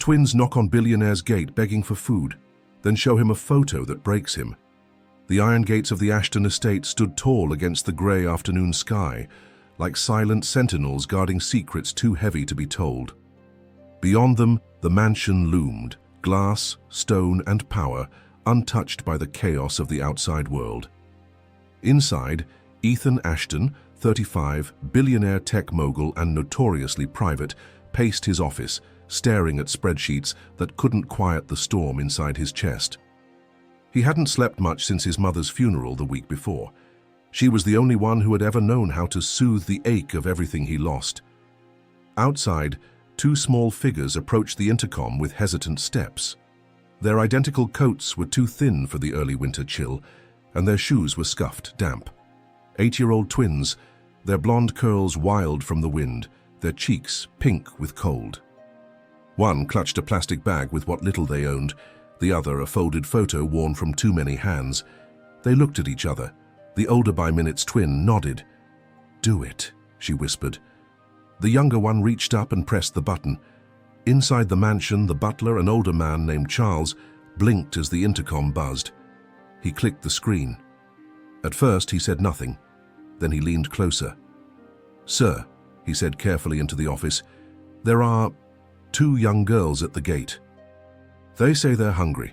twins knock on Billionaire's gate begging for food, then show him a photo that breaks him. The iron gates of the Ashton estate stood tall against the grey afternoon sky, like silent sentinels guarding secrets too heavy to be told. Beyond them, the mansion loomed, glass, stone, and power, untouched by the chaos of the outside world. Inside, Ethan Ashton, 35, billionaire tech mogul and notoriously private, paced his office, staring at spreadsheets that couldn't quiet the storm inside his chest. He hadn't slept much since his mother's funeral the week before. She was the only one who had ever known how to soothe the ache of everything he lost. Outside, two small figures approached the intercom with hesitant steps. Their identical coats were too thin for the early winter chill, and their shoes were scuffed, damp. 8-year-old twins, their blonde curls wild from the wind, their cheeks pink with cold. One clutched a plastic bag with what little they owned, the other a folded photo worn from too many hands. They looked at each other. The older by minutes twin nodded. "Do it," she whispered. The younger one reached up and pressed the button. Inside the mansion, the butler, an older man named Charles, blinked as the intercom buzzed. He clicked the screen. At first, he said nothing. Then he leaned closer. "Sir," he said carefully into the office, "there are 2 young girls at the gate. They say they're hungry."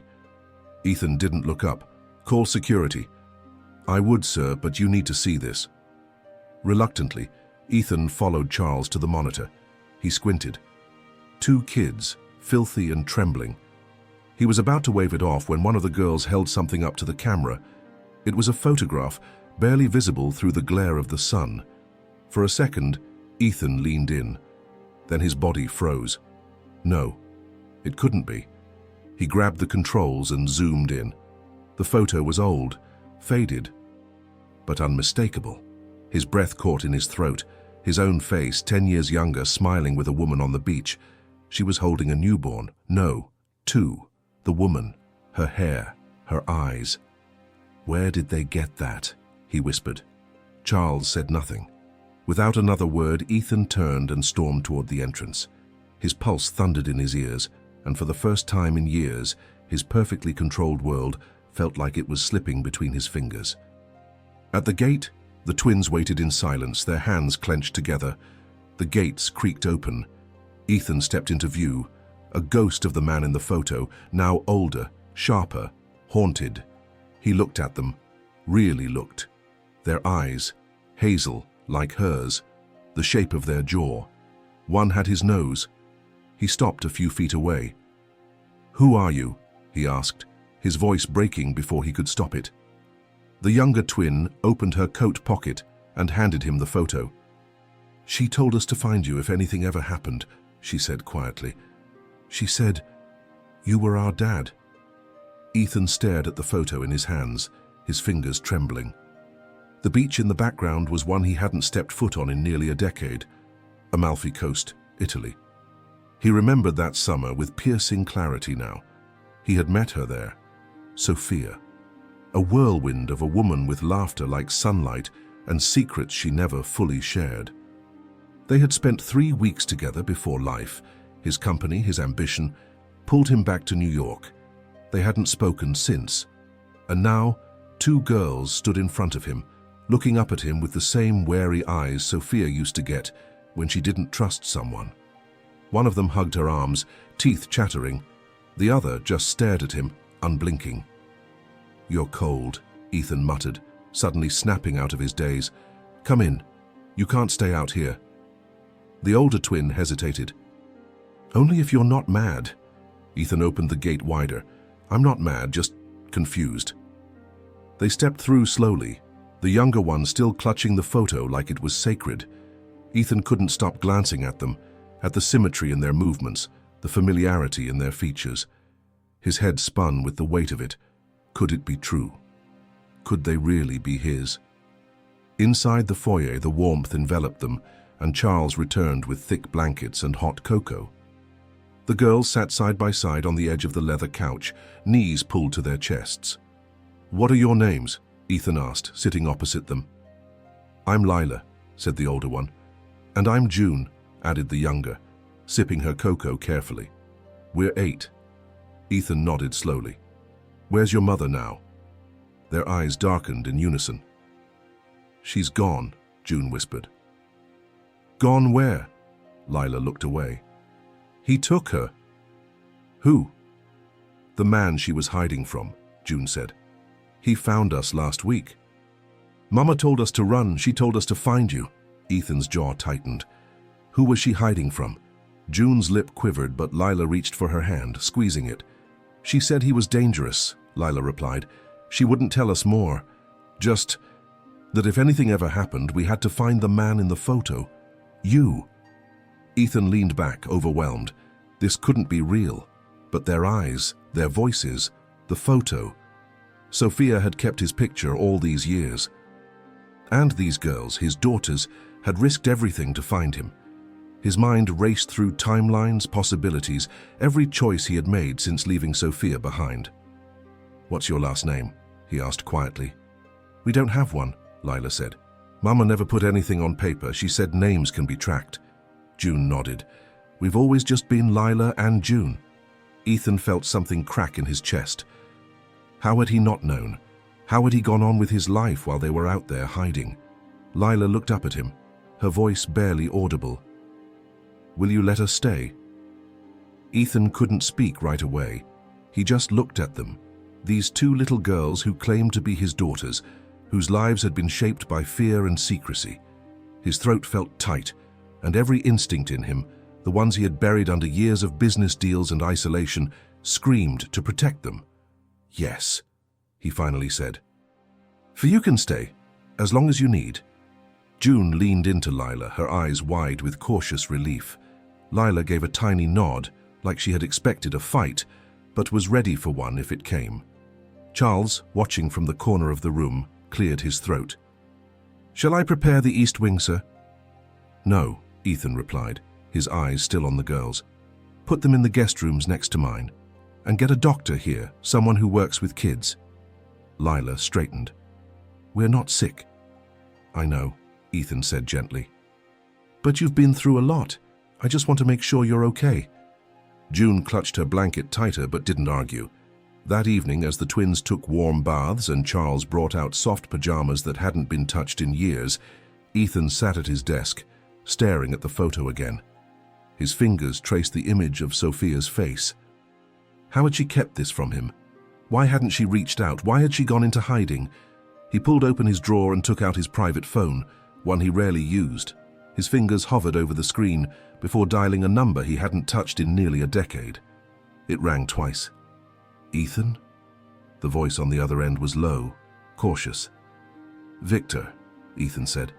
Ethan didn't look up. "Call security." "I would, sir, but you need to see this." Reluctantly, Ethan followed Charles to the monitor. He squinted. 2 kids, filthy and trembling. He was about to wave it off when one of the girls held something up to the camera. It was a photograph, barely visible through the glare of the sun. For a second, Ethan leaned in. Then his body froze. No, it couldn't be. He grabbed the controls and zoomed in. The photo was old, faded, but unmistakable. His breath caught in his throat, his own face, 10 years younger, smiling with a woman on the beach. She was holding a newborn. No, 2. The woman, her hair, her eyes. "Where did they get that?" he whispered. Charles said nothing. Without another word, Ethan turned and stormed toward the entrance. His pulse thundered in his ears, and for the first time in years, his perfectly controlled world felt like it was slipping between his fingers. At the gate, the twins waited in silence, their hands clenched together. The gates creaked open. Ethan stepped into view, a ghost of the man in the photo, now older, sharper, haunted. He looked at them, really looked. Their eyes, hazel, like hers, the shape of their jaw. One had his nose. He stopped a few feet away. "Who are you?" he asked, his voice breaking before he could stop it. The younger twin opened her coat pocket and handed him the photo. "She told us to find you if anything ever happened," she said quietly. "She said you were our dad." Ethan stared at the photo in his hands, his fingers trembling. The beach in the background was one he hadn't stepped foot on in nearly a decade, Amalfi Coast, Italy. He remembered that summer with piercing clarity now. He had met her there, Sophia, a whirlwind of a woman with laughter like sunlight and secrets she never fully shared. They had spent 3 weeks together before life, his company, his ambition, pulled him back to New York. They hadn't spoken since, and now 2 girls stood in front of him, looking up at him with the same wary eyes Sophia used to get when she didn't trust someone. One of them hugged her arms, teeth chattering. The other just stared at him, unblinking. "You're cold," Ethan muttered, suddenly snapping out of his daze. "Come in. You can't stay out here." The older twin hesitated. "Only if you're not mad." Ethan opened the gate wider. "I'm not mad, just confused." They stepped through slowly, the younger one still clutching the photo like it was sacred. Ethan couldn't stop glancing at them, at the symmetry in their movements, the familiarity in their features. His head spun with the weight of it. Could it be true? Could they really be his? Inside the foyer, the warmth enveloped them, and Charles returned with thick blankets and hot cocoa. The girls sat side by side on the edge of the leather couch, knees pulled to their chests. "What are your names?" Ethan asked, sitting opposite them. "I'm Lila," said the older one. "And I'm June," added the younger, sipping her cocoa carefully. We're 8. Ethan nodded slowly. Where's your mother now? Their eyes darkened in unison. She's gone, June whispered. Gone where? Lila looked away. He took her. Who? The man she was hiding from, June said. He found us last week. Mama told us to run. She told us to find you. Ethan's jaw tightened. Who was she hiding from? June's lip quivered, but Lila reached for her hand, squeezing it. She said he was dangerous, Lila replied. She wouldn't tell us more. Just that if anything ever happened, we had to find the man in the photo. You. Ethan leaned back, overwhelmed. This couldn't be real. But their eyes, their voices, the photo. Sophia had kept his picture all these years. And these girls, his daughters, had risked everything to find him. His mind raced through timelines, possibilities, every choice he had made since leaving Sophia behind. What's your last name? He asked quietly. We don't have one, Lila said. Mama never put anything on paper. She said names can be tracked. June nodded. We've always just been Lila and June. Ethan felt something crack in his chest. How had he not known? How had he gone on with his life while they were out there hiding? Lila looked up at him, her voice barely audible. Will you let us stay? Ethan couldn't speak right away. He just looked at them, these two little girls who claimed to be his daughters, whose lives had been shaped by fear and secrecy. His throat felt tight, and every instinct in him, the ones he had buried under years of business deals and isolation, screamed to protect them. Yes, he finally said. For you can stay, as long as you need. June leaned into Lila, her eyes wide with cautious relief. Lila gave a tiny nod, like she had expected a fight, but was ready for one if it came. Charles, watching from the corner of the room, cleared his throat. Shall I prepare the east wing, sir? No, Ethan replied, his eyes still on the girls. Put them in the guest rooms next to mine. And get a doctor here, someone who works with kids. Lila straightened. We're not sick. I know, Ethan said gently. But you've been through a lot. I just want to make sure you're okay. June clutched her blanket tighter but didn't argue. That evening, as the twins took warm baths and Charles brought out soft pajamas that hadn't been touched in years, Ethan sat at his desk, staring at the photo again. His fingers traced the image of Sophia's face. How had she kept this from him? Why hadn't she reached out? Why had she gone into hiding? He pulled open his drawer and took out his private phone, one he rarely used. His fingers hovered over the screen before dialing a number he hadn't touched in nearly a decade. It rang twice. Ethan? The voice on the other end was low, cautious. Victor, Ethan said.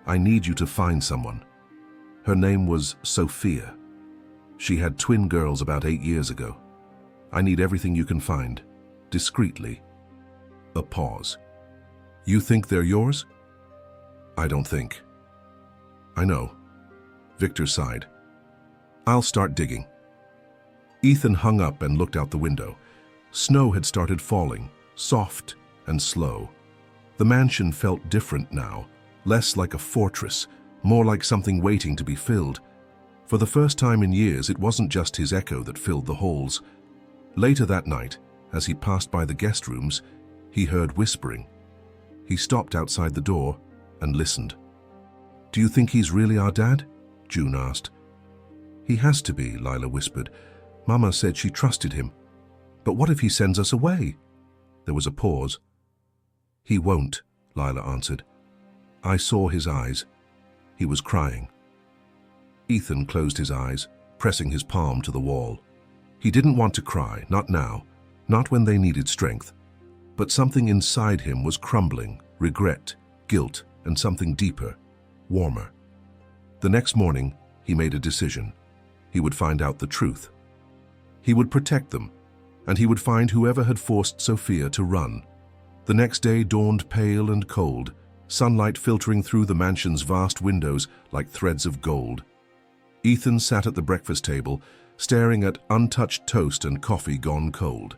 I need you to find someone. Her name was Sophia. She had twin girls about 8 years ago. I need everything you can find, discreetly. A pause. You think they're yours? I don't think. I know. Victor sighed. I'll start digging. Ethan hung up and looked out the window. Snow had started falling, soft and slow. The mansion felt different now, less like a fortress, more like something waiting to be filled. For the first time in years, it wasn't just his echo that filled the halls. Later that night, as he passed by the guest rooms, he heard whispering. He stopped outside the door and listened. Do you think he's really our dad? June asked. He has to be, Lila whispered. Mama said she trusted him. But what if he sends us away? There was a pause. He won't, Lila answered. I saw his eyes. He was crying. Ethan closed his eyes, pressing his palm to the wall. He didn't want to cry, not now, not when they needed strength. But something inside him was crumbling, regret, guilt, and something deeper, warmer. The next morning, he made a decision. He would find out the truth. He would protect them, and he would find whoever had forced Sophia to run. The next day dawned pale and cold, sunlight filtering through the mansion's vast windows like threads of gold. Ethan sat at the breakfast table, staring at untouched toast and coffee gone cold.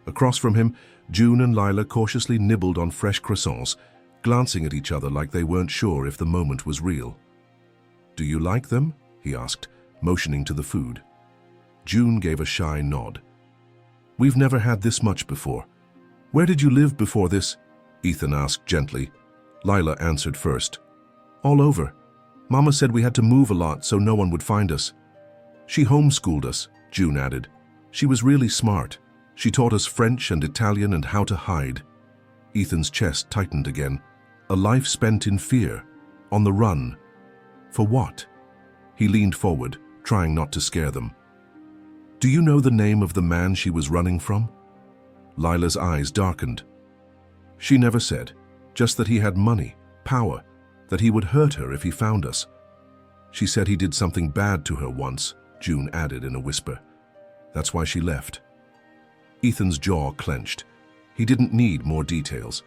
Across from him, June and Lila cautiously nibbled on fresh croissants, glancing at each other like they weren't sure if the moment was real. Do you like them? He asked, motioning to the food. June gave a shy nod. We've never had this much before. Where did you live before this? Ethan asked gently. Lila answered first. All over. Mama said we had to move a lot so no one would find us. She homeschooled us, June added. She was really smart. She taught us French and Italian and how to hide. Ethan's chest tightened again. A life spent in fear, on the run. For what? He leaned forward, trying not to scare them. Do you know the name of the man she was running from? Lila's eyes darkened. She never said, just that he had money, power, that he would hurt her if he found us. She said he did something bad to her once, June added in a whisper. That's why she left. Ethan's jaw clenched. He didn't need more details.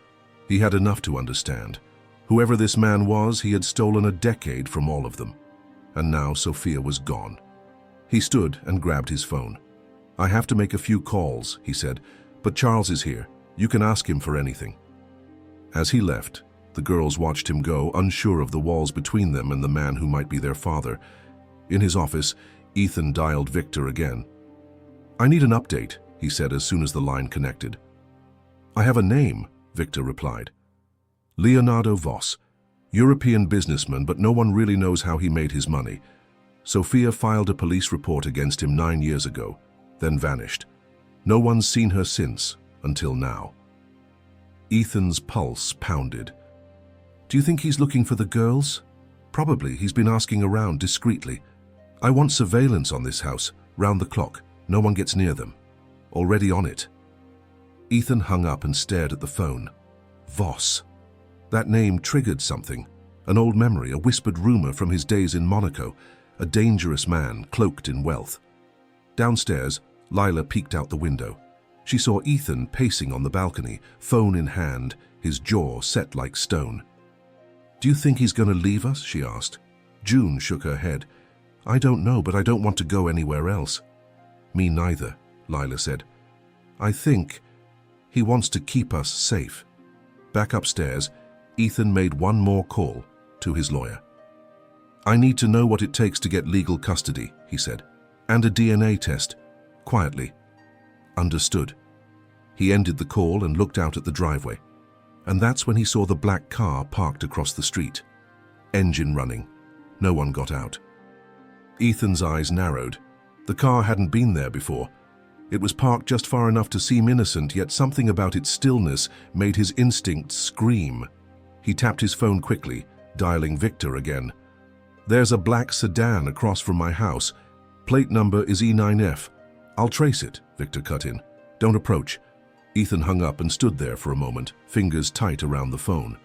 He had enough to understand. Whoever this man was, he had stolen a decade from all of them. And now Sophia was gone. He stood and grabbed his phone. I have to make a few calls, he said, but Charles is here. You can ask him for anything. As he left, the girls watched him go, unsure of the walls between them and the man who might be their father. In his office, Ethan dialed Victor again. I need an update, he said as soon as the line connected. I have a name, Victor replied. Leonardo Voss, European businessman, but no one really knows how he made his money. Sophia filed a police report against him 9 years ago, then vanished. No one's seen her since, until now. Ethan's pulse pounded. Do you think he's looking for the girls? Probably. He's been asking around discreetly. I want surveillance on this house, round the clock. No one gets near them. Already on it. Ethan hung up and stared at the phone. Voss. That name triggered something. An old memory, a whispered rumor from his days in Monaco. A dangerous man cloaked in wealth. Downstairs, Lila peeked out the window. She saw Ethan pacing on the balcony, phone in hand, his jaw set like stone. Do you think he's going to leave us? She asked. June shook her head. I don't know, but I don't want to go anywhere else. Me neither, Lila said. I think he wants to keep us safe. Back upstairs, Ethan made one more call to his lawyer. I need to know what it takes to get legal custody, he said, and a DNA test, quietly. Understood. He ended the call and looked out at the driveway. And that's when he saw the black car parked across the street. Engine running. No one got out. Ethan's eyes narrowed. The car hadn't been there before. It was parked just far enough to seem innocent, yet something about its stillness made his instincts scream. He tapped his phone quickly, dialing Victor again. There's a black sedan across from my house. Plate number is E9F. I'll trace it, Victor cut in. Don't approach. Ethan hung up and stood there for a moment, fingers tight around the phone.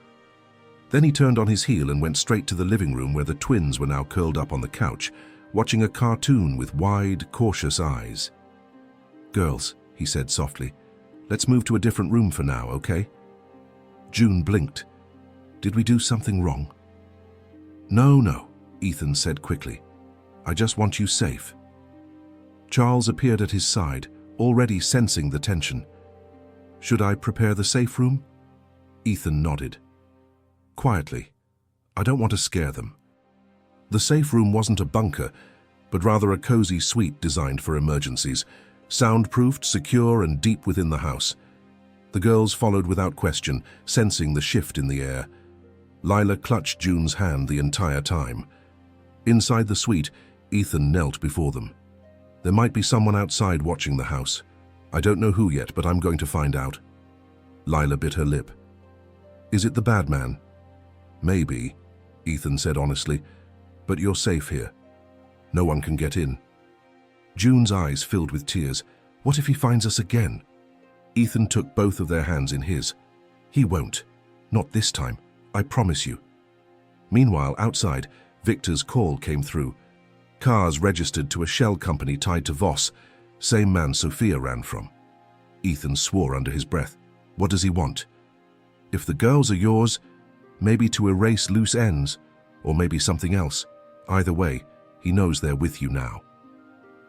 Then he turned on his heel and went straight to the living room where the twins were now curled up on the couch, watching a cartoon with wide, cautious eyes. Girls, he said softly, let's move to a different room for now, okay? June blinked. Did we do something wrong? No, Ethan said quickly. I just want you safe. Charles appeared at his side, already sensing the tension. Should I prepare the safe room? Ethan nodded. Quietly. I don't want to scare them. The safe room wasn't a bunker, but rather a cozy suite designed for emergencies, soundproofed, secure, and deep within the house. The girls followed without question, sensing the shift in the air. Lila clutched June's hand the entire time. Inside the suite, Ethan knelt before them. There might be someone outside watching the house. I don't know who yet, but I'm going to find out. Lila bit her lip. Is it the bad man? Maybe, Ethan said honestly, but you're safe here. No one can get in. June's eyes filled with tears. What if he finds us again? Ethan took both of their hands in his. He won't. Not this time. I promise you. Meanwhile, outside, Victor's call came through. Cars registered to a shell company tied to Voss, same man Sophia ran from. Ethan swore under his breath. What does he want? If the girls are yours, maybe to erase loose ends, or maybe something else. Either way, he knows they're with you now.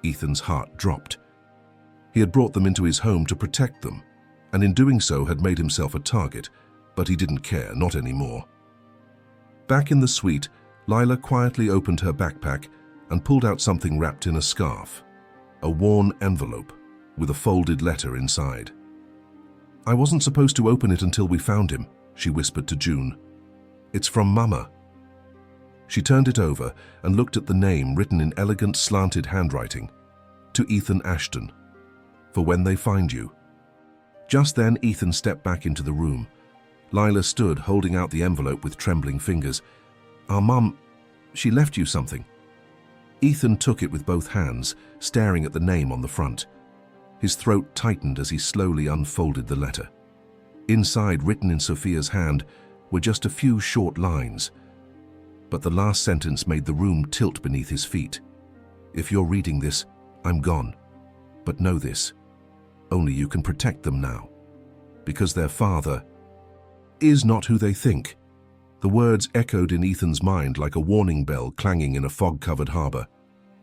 Ethan's heart dropped. He had brought them into his home to protect them, and in doing so had made himself a target, but he didn't care, not anymore. Back in the suite, Lila quietly opened her backpack and pulled out something wrapped in a scarf. a worn envelope with a folded letter inside. "I wasn't supposed to open it until we found him," she whispered to June. "It's from Mama." She turned it over and looked at the name written in elegant, slanted handwriting. "To Ethan Ashton. For when they find you." Just then, Ethan stepped back into the room. Lila stood, holding out the envelope with trembling fingers. "Our Mum, she left you something." Ethan took it with both hands, staring at the name on the front. His throat tightened as he slowly unfolded the letter. Inside, written in Sophia's hand, were just a few short lines. But the last sentence made the room tilt beneath his feet. "If you're reading this, I'm gone. But know this, only you can protect them now. Because their father is not who they think." The words echoed in Ethan's mind like a warning bell clanging in a fog-covered harbor.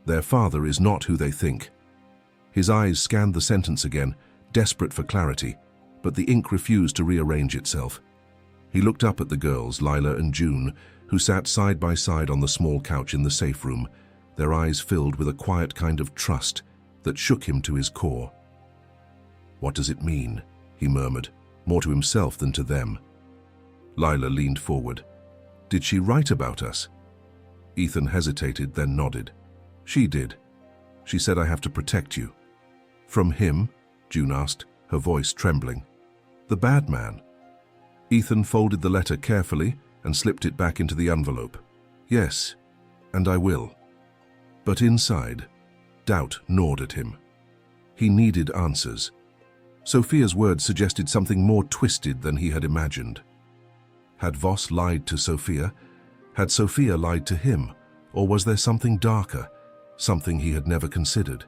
Their father is not who they think. His eyes scanned the sentence again, desperate for clarity, but the ink refused to rearrange itself. He looked up at the girls, Lila and June, who sat side by side on the small couch in the safe room, their eyes filled with a quiet kind of trust that shook him to his core. "What does it mean?" he murmured, more to himself than to them. Lila leaned forward. "Did she write about us?" Ethan hesitated, then nodded. "She did. She said I have to protect you." "From him?" June asked, her voice trembling. "The bad man." Ethan folded the letter carefully and slipped it back into the envelope. "Yes, and I will." But inside, doubt gnawed at him. He needed answers. Sophia's words suggested something more twisted than he had imagined. Had Voss lied to Sophia? Had Sophia lied to him? Or was there something darker, something he had never considered?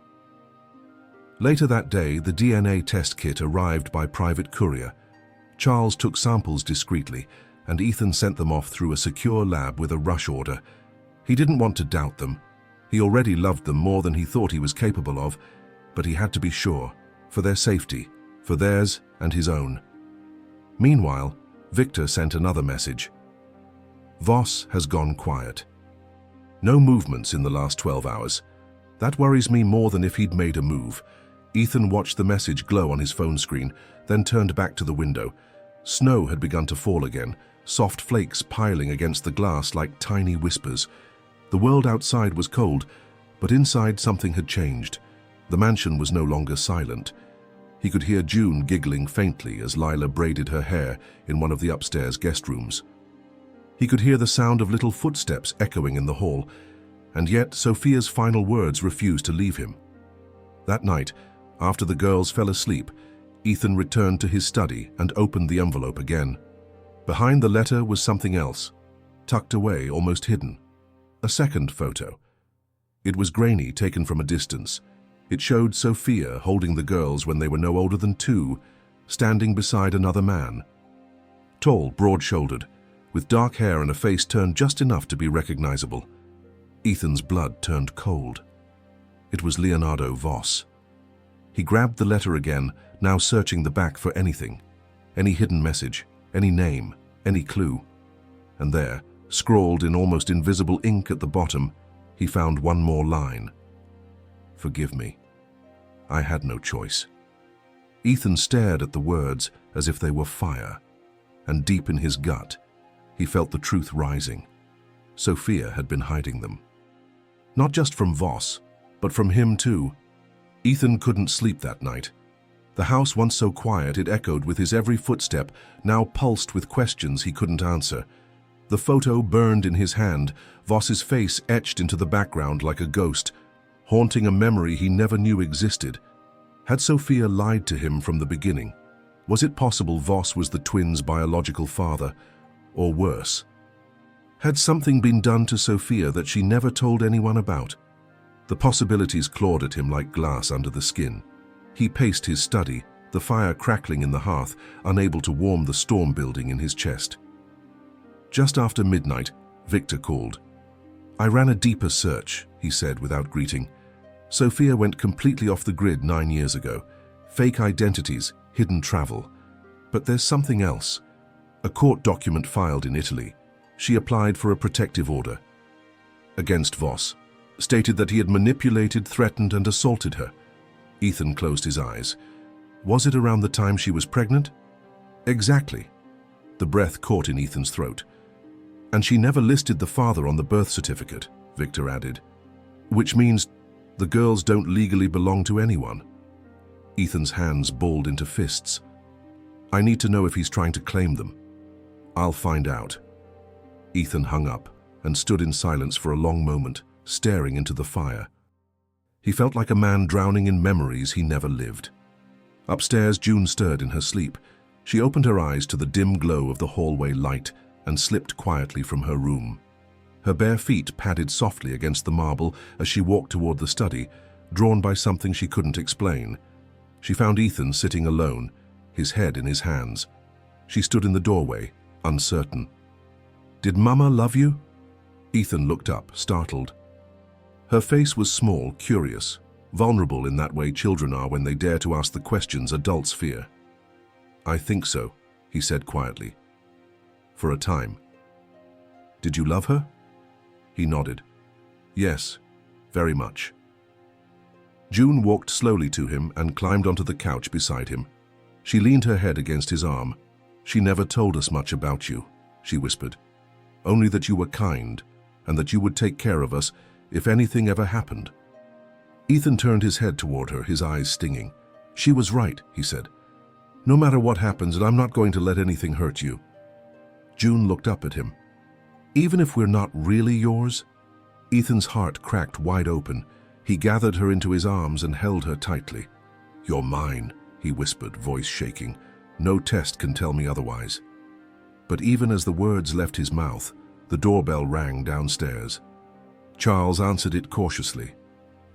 Later that day, the DNA test kit arrived by private courier. Charles took samples discreetly, and Ethan sent them off through a secure lab with a rush order. He didn't want to doubt them. He already loved them more than he thought he was capable of, but he had to be sure, for their safety, for theirs and his own. Meanwhile, Victor sent another message. "Voss has gone quiet. No movements in the last 12 hours. That worries me more than if he'd made a move." Ethan watched the message glow on his phone screen, then turned back to the window. Snow had begun to fall again, soft flakes piling against the glass like tiny whispers. The world outside was cold, but inside something had changed. The mansion was no longer silent. He could hear June giggling faintly as Lila braided her hair in one of the upstairs guest rooms. He could hear the sound of little footsteps echoing in the hall, and yet Sophia's final words refused to leave him. That night, after the girls fell asleep, Ethan returned to his study and opened the envelope again. Behind the letter was something else, tucked away, almost hidden. A second photo. It was grainy, taken from a distance. It showed Sophia holding the girls when they were no older than 2, standing beside another man. Tall, broad-shouldered, with dark hair and a face turned just enough to be recognizable. Ethan's blood turned cold. It was Leonardo Voss. He grabbed the letter again, now searching the back for anything. Any hidden message, any name, any clue. And there, scrawled in almost invisible ink at the bottom, he found one more line. "Forgive me. I had no choice." Ethan stared at the words as if they were fire, and deep in his gut, he felt the truth rising. Sophia had been hiding them. Not just from Voss, but from him too. Ethan couldn't sleep that night. The house, once so quiet it echoed with his every footstep, now pulsed with questions he couldn't answer. The photo burned in his hand, Voss's face etched into the background like a ghost, haunting a memory he never knew existed. Had Sophia lied to him from the beginning? Was it possible Voss was the twins' biological father, or worse? Had something been done to Sophia that she never told anyone about? The possibilities clawed at him like glass under the skin. He paced his study, the fire crackling in the hearth, unable to warm the storm building in his chest. Just after midnight, Victor called. "I ran a deeper search," he said without greeting. "Sophia went completely off the grid 9 years ago. Fake identities, hidden travel. But there's something else. A court document filed in Italy. She applied for a protective order against Voss, stated that he had manipulated, threatened, and assaulted her. Ethan closed his eyes. Was it around the time she was pregnant? Exactly. The breath caught in Ethan's throat. And she never listed the father on the birth certificate, Victor added. Which means the girls don't legally belong to anyone. Ethan's hands balled into fists. I need to know if he's trying to claim them. I'll find out. Ethan hung up and stood in silence for a long moment, staring into the fire. He felt like a man drowning in memories he never lived. Upstairs, June stirred in her sleep. She opened her eyes to the dim glow of the hallway light and slipped quietly from her room. Her bare feet padded softly against the marble as she walked toward the study, drawn by something she couldn't explain. She found Ethan sitting alone, his head in his hands. She stood in the doorway, uncertain. Did Mama love you? Ethan looked up, startled. Her face was small, curious, vulnerable in that way children are when they dare to ask the questions adults fear. I think so, he said quietly. For a time. Did you love her? He nodded. Yes, very much. June walked slowly to him and climbed onto the couch beside him. She leaned her head against his arm. She never told us much about you, she whispered. Only that you were kind and that you would take care of us if anything ever happened. Ethan turned his head toward her, his eyes stinging. She was right, he said. No matter what happens, I'm not going to let anything hurt you. June looked up at him. Even if we're not really yours? Ethan's heart cracked wide open. He gathered her into his arms and held her tightly. You're mine, he whispered, voice shaking. No test can tell me otherwise. But even as the words left his mouth, the doorbell rang downstairs. Charles answered it cautiously.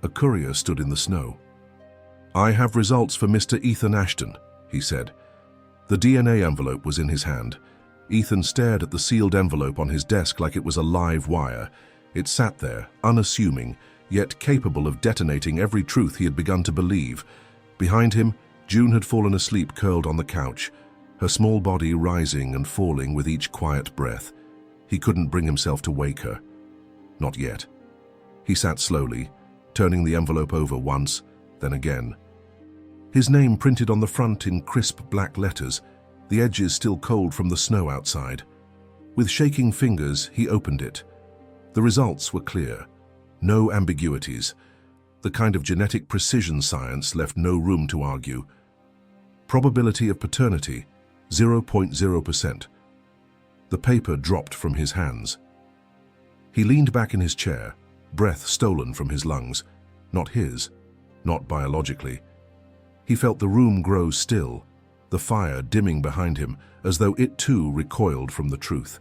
A courier stood in the snow. I have results for Mr. Ethan Ashton, he said. The DNA envelope was in his hand. Ethan stared at the sealed envelope on his desk like it was a live wire. It sat there, unassuming, yet capable of detonating every truth he had begun to believe. Behind him, June had fallen asleep curled on the couch, her small body rising and falling with each quiet breath. He couldn't bring himself to wake her. Not yet. He sat slowly, turning the envelope over once, then again. His name printed on the front in crisp black letters, the edges still cold from the snow outside. With shaking fingers, he opened it. The results were clear. No ambiguities. The kind of genetic precision science left no room to argue. Probability of paternity, 0.0%. The paper dropped from his hands. He leaned back in his chair, breath stolen from his lungs. Not his, not biologically. He felt the room grow still, the fire dimming behind him, as though it too recoiled from the truth.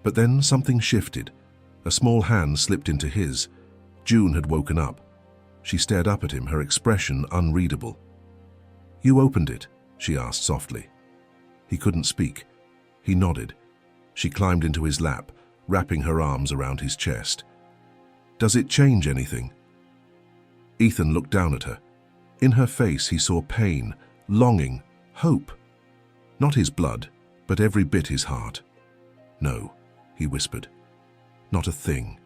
But then something shifted. A small hand slipped into his. June had woken up. She stared up at him, her expression unreadable. You opened it, she asked softly. He couldn't speak. He nodded. She climbed into his lap, wrapping her arms around his chest. Does it change anything? Ethan looked down at her. In her face he saw pain, longing, hope. Not his blood, but every bit his heart. No, he whispered. Not a thing.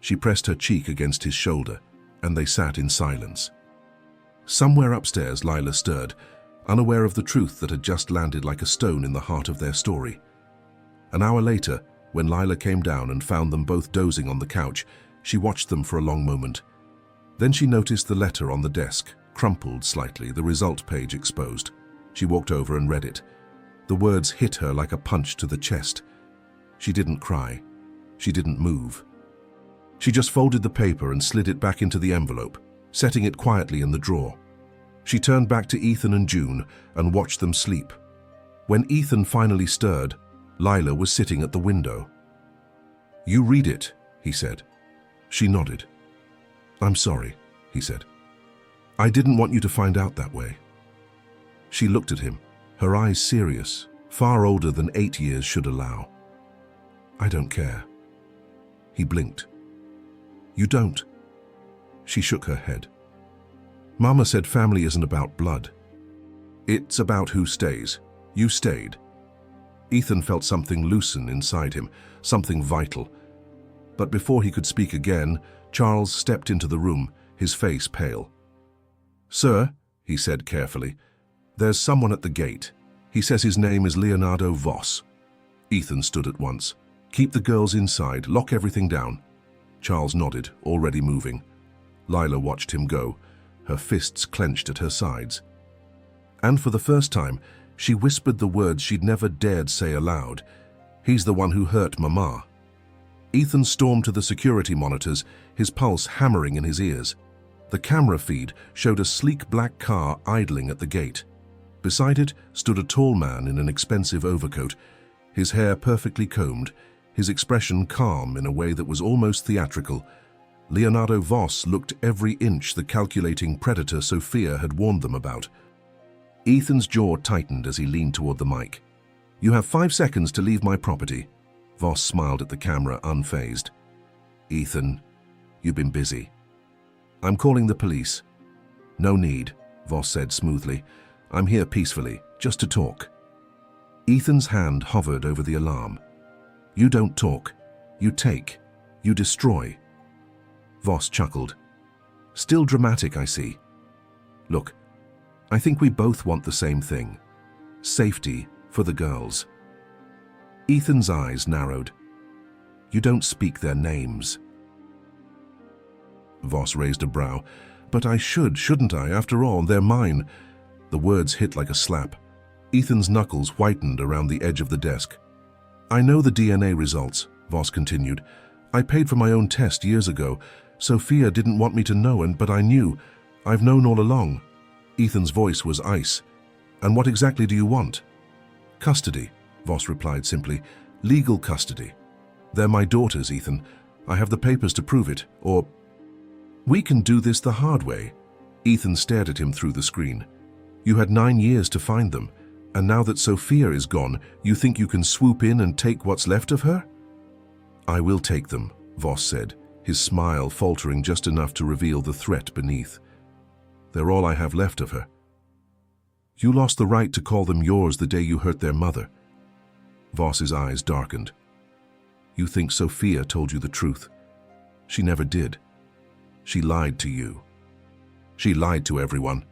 She pressed her cheek against his shoulder, and they sat in silence. Somewhere upstairs, Lila stirred, unaware of the truth that had just landed like a stone in the heart of their story. An hour later, when Lila came down and found them both dozing on the couch, she watched them for a long moment. Then she noticed the letter on the desk, crumpled slightly, the result page exposed. She walked over and read it. The words hit her like a punch to the chest. She didn't cry. She didn't move. She just folded the paper and slid it back into the envelope, setting it quietly in the drawer. She turned back to Ethan and June and watched them sleep. When Ethan finally stirred, Lila was sitting at the window. You read it, he said. She nodded. I'm sorry, he said. I didn't want you to find out that way. She looked at him, her eyes serious, far older than 8 years should allow. I don't care. He blinked. You don't? She shook her head. Mama said family isn't about blood. It's about who stays. You stayed. Ethan felt something loosen inside him, something vital. But before he could speak again, Charles stepped into the room, his face pale. "Sir," he said carefully, "there's someone at the gate. He says his name is Leonardo Voss." Ethan stood at once. "Keep the girls inside, lock everything down." Charles nodded, already moving. Lila watched him go, her fists clenched at her sides. And for the first time, she whispered the words she'd never dared say aloud. "He's the one who hurt Mama." Ethan stormed to the security monitors, his pulse hammering in his ears. The camera feed showed a sleek black car idling at the gate. Beside it stood a tall man in an expensive overcoat, his hair perfectly combed, his expression calm in a way that was almost theatrical. Leonardo Voss looked every inch the calculating predator Sophia had warned them about. Ethan's jaw tightened as he leaned toward the mic. "You have 5 seconds to leave my property." Voss smiled at the camera, unfazed. "Ethan, you've been busy." "I'm calling the police." "No need," Voss said smoothly. "I'm here peacefully, just to talk." Ethan's hand hovered over the alarm. "You don't talk. You take. You destroy." Voss chuckled. "Still dramatic, I see. Look, I think we both want the same thing. Safety for the girls." Ethan's eyes narrowed. "You don't speak their names." Voss raised a brow. "But I should, shouldn't I? After all, they're mine." The words hit like a slap. Ethan's knuckles whitened around the edge of the desk. "I know the DNA results," Voss continued. "I paid for my own test years ago. Sophia didn't want me to know, but I knew. I've known all along." Ethan's voice was ice. "And what exactly do you want?" "Custody," Voss replied simply. "Legal custody. They're my daughters, Ethan. I have the papers to prove it, or—" "We can do this the hard way." Ethan stared at him through the screen. "You had 9 years to find them, and now that Sophia is gone, you think you can swoop in and take what's left of her?" "I will take them," Voss said, his smile faltering just enough to reveal the threat beneath. "They're all I have left of her. You lost the right to call them yours the day you hurt their mother." Voss's eyes darkened. "You think Sophia told you the truth? She never did. She lied to you. She lied to everyone."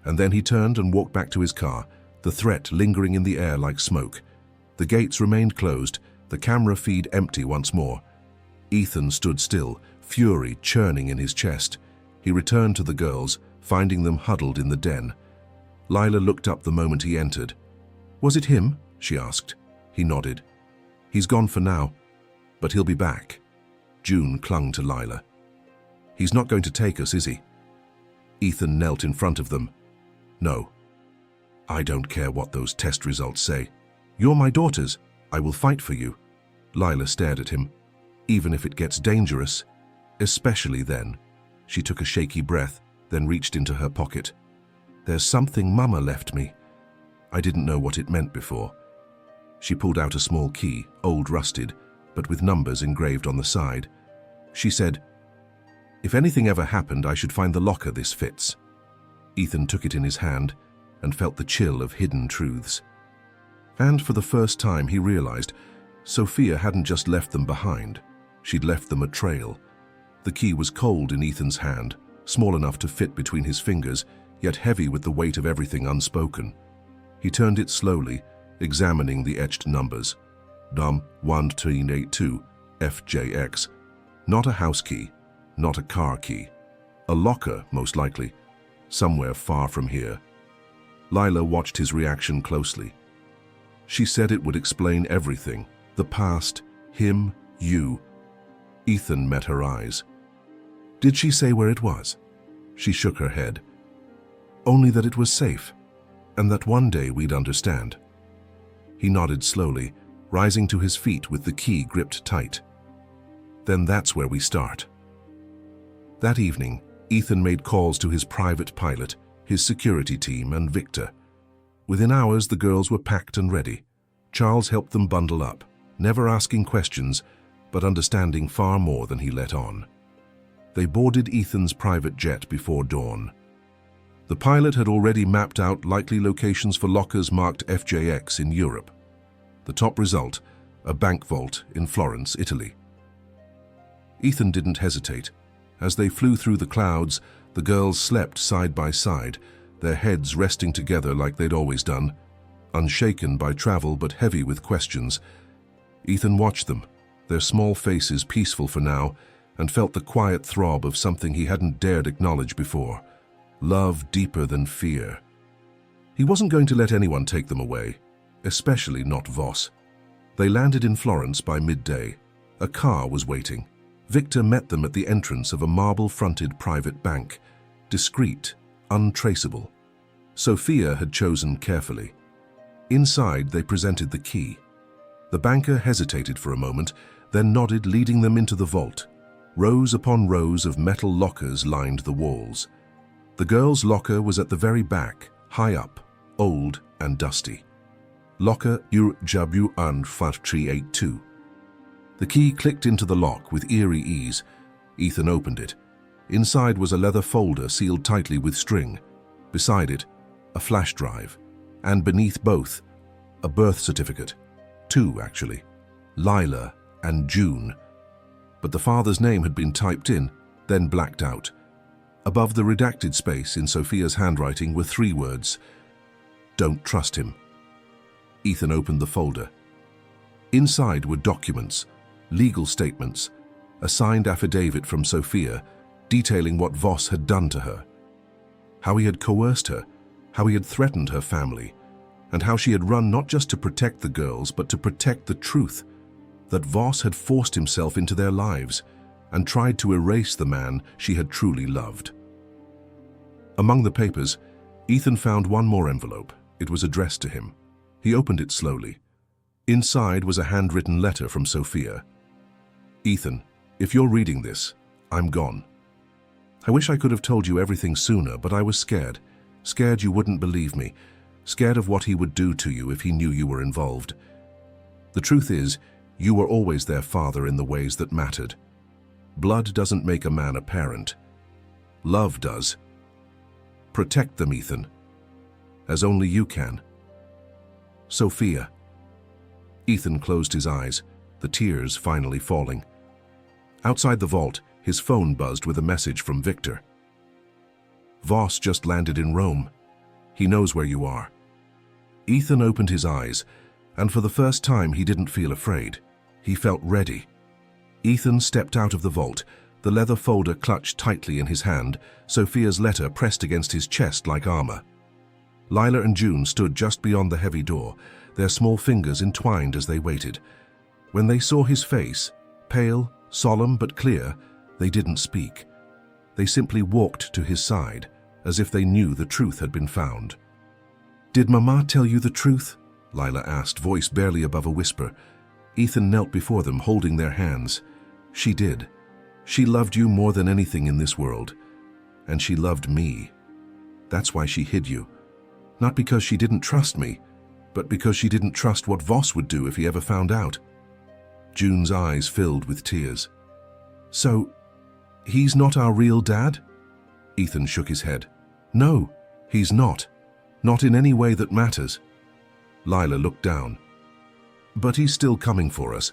And then he turned and walked back to his car, the threat lingering in the air like smoke. The gates remained closed, the camera feed empty once more. Ethan stood still, fury churning in his chest. He returned to the girls, finding them huddled in the den. Lila looked up the moment he entered. "Was it him?" she asked. He nodded. "He's gone for now, but he'll be back." June clung to Lila. "He's not going to take us, is he?" Ethan knelt in front of them. "No. I don't care what those test results say. You're my daughters. I will fight for you." Lila stared at him. "Even if it gets dangerous, especially then." She took a shaky breath, then reached into her pocket. "There's something Mama left me. I didn't know what it meant before." She pulled out a small key, old rusted, but with numbers engraved on the side. She said, "If anything ever happened, I should find the locker this fits." Ethan took it in his hand and felt the chill of hidden truths. And for the first time he realized Sophia hadn't just left them behind. She'd left them a trail. The key was cold in Ethan's hand, small enough to fit between his fingers, yet heavy with the weight of everything unspoken. He turned it slowly, examining the etched numbers. Num 1382 FJX. Not a house key, not a car key. A locker, most likely, somewhere far from here. Lila watched his reaction closely. She said it would explain everything. The past, him, you. Ethan met her eyes. "Did she say where it was?" She shook her head. "Only that it was safe, and that one day we'd understand." He nodded slowly, rising to his feet with the key gripped tight. "Then that's where we start." That evening, Ethan made calls to his private pilot, his security team, and Victor. Within hours, the girls were packed and ready. Charles helped them bundle up, never asking questions, but understanding far more than he let on. They boarded Ethan's private jet before dawn. The pilot had already mapped out likely locations for lockers marked FJX in Europe. The top result, a bank vault in Florence, Italy. Ethan didn't hesitate. As they flew through the clouds, The girls slept side by side, their heads resting together like they'd always done, unshaken by travel but heavy with questions. Ethan watched them, their small faces peaceful for now, and felt the quiet throb of something he hadn't dared acknowledge before. Love deeper than fear. He wasn't going to let anyone take them away, especially not Voss. They landed in Florence by midday. A car was waiting. Victor met them at the entrance of a marble-fronted private bank, discreet, untraceable. Sophia had chosen carefully. Inside, they presented the key. The banker hesitated for a moment, then nodded, leading them into the vault. Rows upon rows of metal lockers lined the walls. The girl's locker was at the very back, high up, old and dusty. Locker UW and 5382. The key clicked into the lock with eerie ease. Ethan opened it. Inside was a leather folder sealed tightly with string. Beside it, a flash drive. And beneath both, a birth certificate. Two, actually. Lila and June. But the father's name had been typed in, then blacked out. Above the redacted space in Sophia's handwriting were 3 words. Don't trust him. Ethan opened the folder. Inside were documents, legal statements, a signed affidavit from Sophia detailing what Voss had done to her. How he had coerced her, how he had threatened her family, and how she had run not just to protect the girls but to protect the truth, that Voss had forced himself into their lives and tried to erase the man she had truly loved. Among the papers, Ethan found one more envelope. It was addressed to him. He opened it slowly. Inside was a handwritten letter from Sophia. Ethan, if you're reading this, I'm gone. I wish I could have told you everything sooner, but I was scared. Scared you wouldn't believe me. Scared of what he would do to you if he knew you were involved. The truth is, you were always their father in the ways that mattered. Blood doesn't make a man a parent. Love does. Protect them, Ethan, as only you can. Sophia. Ethan closed his eyes, the tears finally falling. Outside the vault, his phone buzzed with a message from Victor. Voss just landed in Rome. He knows where you are. Ethan opened his eyes, and for the first time he didn't feel afraid. He felt ready. Ethan stepped out of the vault, the leather folder clutched tightly in his hand, Sophia's letter pressed against his chest like armor. Lila and June stood just beyond the heavy door, their small fingers entwined as they waited. When they saw his face, pale, solemn but clear, they didn't speak. They simply walked to his side, as if they knew the truth had been found. "Did Mama tell you the truth?" Lila asked, voice barely above a whisper. Ethan knelt before them, holding their hands. "She did. She loved you more than anything in this world. And she loved me. That's why she hid you. Not because she didn't trust me, but because she didn't trust what Voss would do if he ever found out." June's eyes filled with tears. "So, he's not our real dad?" Ethan shook his head. "No, he's not. Not in any way that matters." Lila looked down. "But he's still coming for us."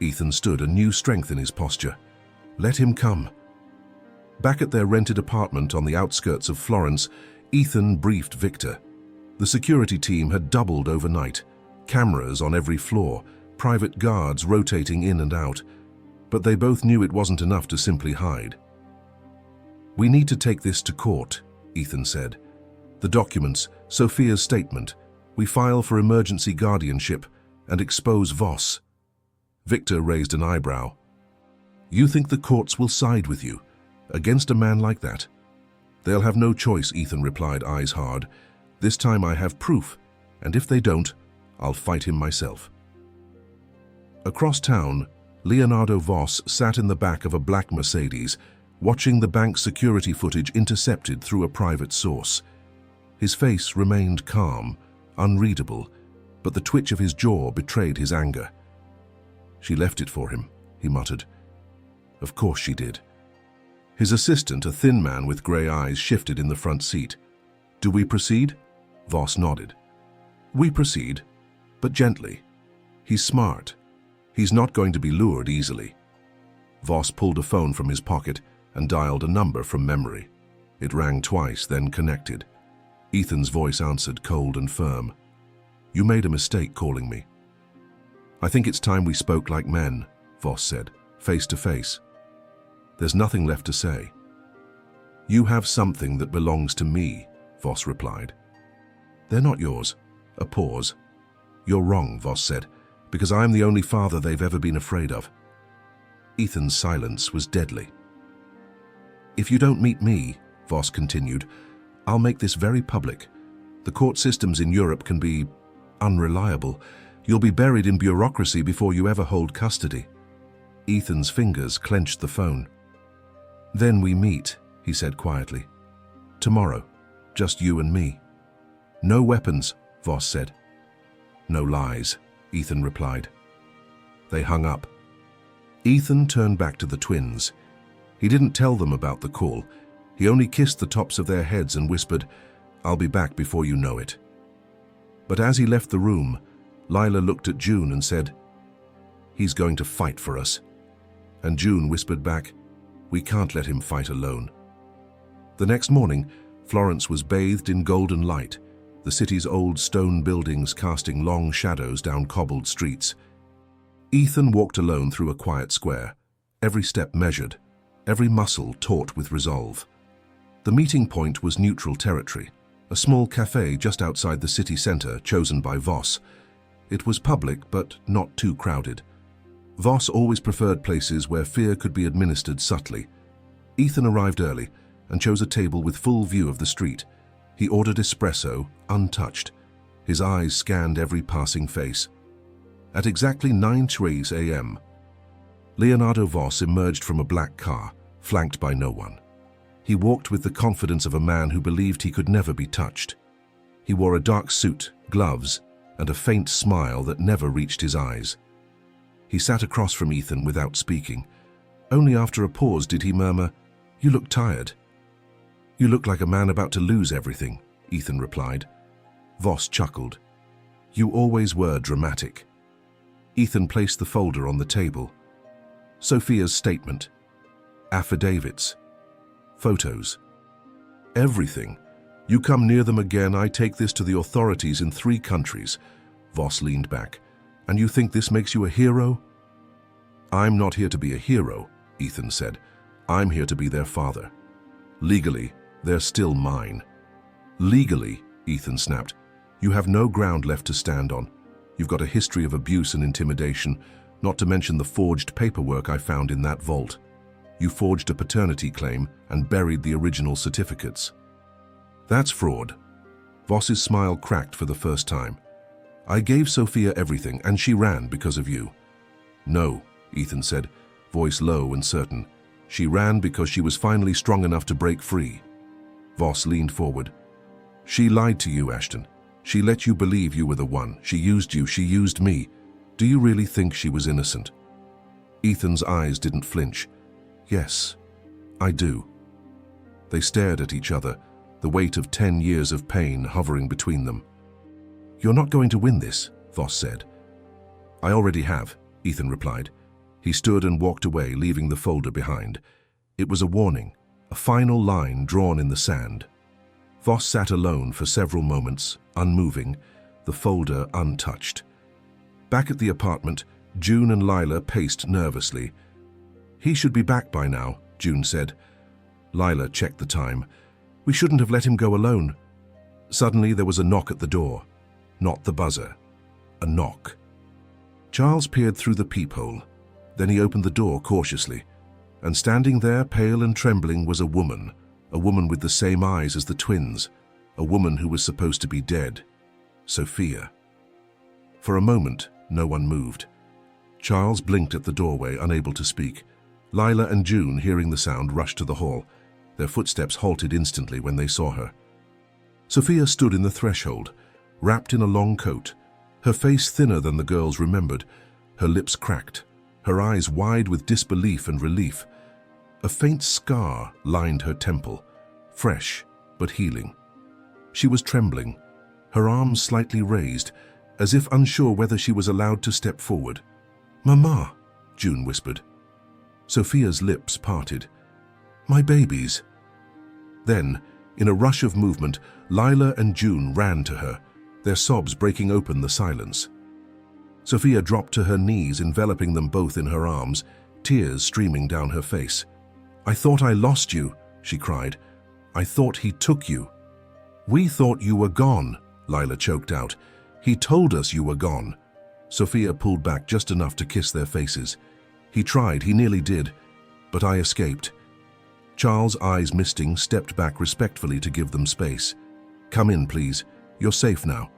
Ethan stood, a new strength in his posture. "Let him come." Back at their rented apartment on the outskirts of Florence, Ethan briefed Victor. The security team had doubled overnight, cameras on every floor, private guards rotating in and out, but they both knew it wasn't enough to simply hide. "We need to take this to court," Ethan said. "The documents, Sophia's statement, we file for emergency guardianship and expose Voss." Victor raised an eyebrow. "You think the courts will side with you, against a man like that?" "They'll have no choice," Ethan replied, eyes hard. "This time I have proof, and if they don't, I'll fight him myself." Across town, Leonardo Voss sat in the back of a black Mercedes, watching the bank's security footage intercepted through a private source. His face remained calm, unreadable, but the twitch of his jaw betrayed his anger. "She left it for him," he muttered. "Of course she did." His assistant, a thin man with grey eyes, shifted in the front seat. "Do we proceed?" Voss nodded. "We proceed, but gently. He's smart. He's not going to be lured easily." Voss pulled a phone from his pocket and dialed a number from memory. It rang twice, then connected. Ethan's voice answered, cold and firm. "You made a mistake calling me." "I think it's time we spoke like men," Voss said, face to face. "There's nothing left to say." "You have something that belongs to me," Voss replied. "They're not yours." A pause. "You're wrong," Voss said, "because I'm the only father they've ever been afraid of." Ethan's silence was deadly. "If you don't meet me," Voss continued, "I'll make this very public. The court systems in Europe can be unreliable. You'll be buried in bureaucracy before you ever hold custody." Ethan's fingers clenched the phone. "Then we meet," he said quietly. "Tomorrow, just you and me." "No weapons," Voss said. "No lies," Ethan replied. They hung up. Ethan turned back to the twins. He didn't tell them about the call. He only kissed the tops of their heads and whispered, "I'll be back before you know it." But as he left the room, Lila looked at June and said, "He's going to fight for us." And June whispered back, "We can't let him fight alone." The next morning, Florence was bathed in golden light, the city's old stone buildings casting long shadows down cobbled streets. Ethan walked alone through a quiet square, every step measured, every muscle taut with resolve. The meeting point was neutral territory, a small cafe just outside the city center chosen by Voss. It was public, but not too crowded. Voss always preferred places where fear could be administered subtly. Ethan arrived early and chose a table with full view of the street. He ordered espresso, untouched. His eyes scanned every passing face. At exactly 9:03 a.m., Leonardo Voss emerged from a black car, flanked by no one. He walked with the confidence of a man who believed he could never be touched. He wore a dark suit, gloves, and a faint smile that never reached his eyes. He sat across from Ethan without speaking. Only after a pause did he murmur, "You look tired." "You look like a man about to lose everything," Ethan replied. Voss chuckled. "You always were dramatic." Ethan placed the folder on the table. Sophia's statement, affidavits, photos, everything. "You come near them again, I take this to the authorities in 3 countries. Voss leaned back. "And you think this makes you a hero?" "I'm not here to be a hero," Ethan said. "I'm here to be their father. Legally, they're still mine." "Legally," Ethan snapped, "you have no ground left to stand on. You've got a history of abuse and intimidation, not to mention the forged paperwork I found in that vault. You forged a paternity claim and buried the original certificates." "That's fraud." Voss's smile cracked for the first time. "I gave Sophia everything, and she ran because of you." "No," Ethan said, voice low and certain. "She ran because she was finally strong enough to break free." Voss leaned forward. "She lied to you, Ashton. She let you believe you were the one. She used you. She used me. Do you really think she was innocent?" Ethan's eyes didn't flinch. "Yes, I do." They stared at each other, the weight of 10 years of pain hovering between them. "You're not going to win this," Voss said. "I already have," Ethan replied. He stood and walked away, leaving the folder behind. It was a warning, a final line drawn in the sand. Voss sat alone for several moments, unmoving, the folder untouched. Back at the apartment, June and Lila paced nervously. "He should be back by now," June said. Lila checked the time. "We shouldn't have let him go alone." Suddenly there was a knock at the door. Not the buzzer. A knock. Charles peered through the peephole. Then he opened the door cautiously. And standing there, pale and trembling, was a woman with the same eyes as the twins, a woman who was supposed to be dead. Sophia. For a moment, no one moved. Charles blinked at the doorway, unable to speak. Lila and June, hearing the sound, rushed to the hall. Their footsteps halted instantly when they saw her. Sophia stood in the threshold, wrapped in a long coat, her face thinner than the girls remembered, her lips cracked, her eyes wide with disbelief and relief. A faint scar lined her temple, fresh but healing. She was trembling, her arms slightly raised, as if unsure whether she was allowed to step forward. "Mama," June whispered. Sophia's lips parted. "My babies." Then, in a rush of movement, Lila and June ran to her, their sobs breaking open the silence. Sophia dropped to her knees, enveloping them both in her arms, tears streaming down her face. "I thought I lost you," she cried. "I thought he took you." "We thought you were gone," Lila choked out. "He told us you were gone." Sophia pulled back just enough to kiss their faces. "He tried, he nearly did, but I escaped." Charles, eyes misting, stepped back respectfully to give them space. "Come in, please. You're safe now."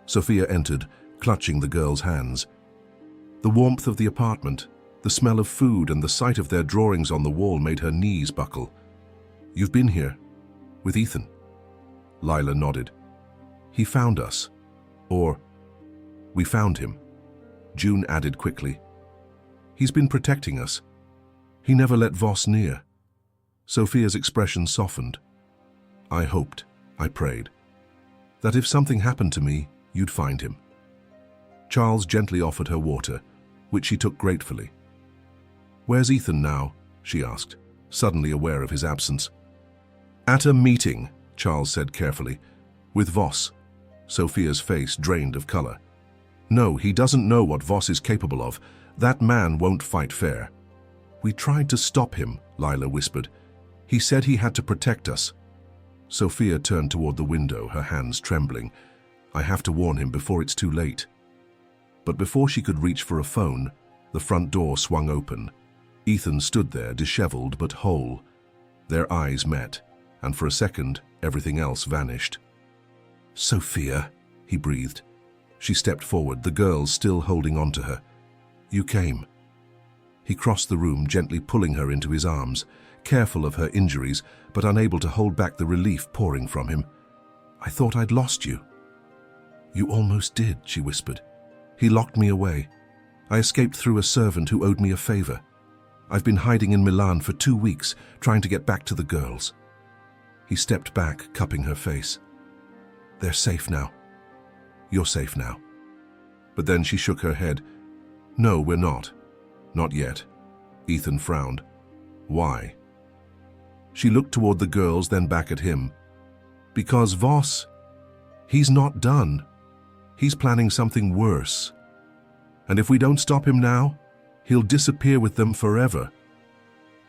Sophia entered, clutching the girls' hands. The warmth of the apartment, the smell of food, and the sight of their drawings on the wall made her knees buckle. "You've been here? With Ethan?" Lila nodded. "He found us. Or, we found him," June added quickly. "He's been protecting us. He never let Voss near." Sophia's expression softened. "I hoped, I prayed, that if something happened to me, you'd find him." Charles gently offered her water, which she took gratefully. "Where's Ethan now?" she asked, suddenly aware of his absence. "At a meeting," Charles said carefully. "With Voss." Sophia's face drained of color. "No, he doesn't know what Voss is capable of. That man won't fight fair." "We tried to stop him," Lila whispered. "He said he had to protect us." Sophia turned toward the window, her hands trembling. "I have to warn him before it's too late." But before she could reach for a phone, the front door swung open. Ethan stood there, disheveled but whole. Their eyes met, and for a second, everything else vanished. "Sophia," he breathed. She stepped forward, the girls still holding on to her. "You came." He crossed the room, gently pulling her into his arms, careful of her injuries, but unable to hold back the relief pouring from him. "I thought I'd lost you." "You almost did," she whispered. "He locked me away. I escaped through a servant who owed me a favor. I've been hiding in Milan for 2 weeks, trying to get back to the girls." He stepped back, cupping her face. "They're safe now. You're safe now." But then she shook her head. "No, we're not. Not yet." Ethan frowned. "Why?" She looked toward the girls, then back at him. "Because Voss, he's not done. He's planning something worse. And if we don't stop him now, he'll disappear with them forever."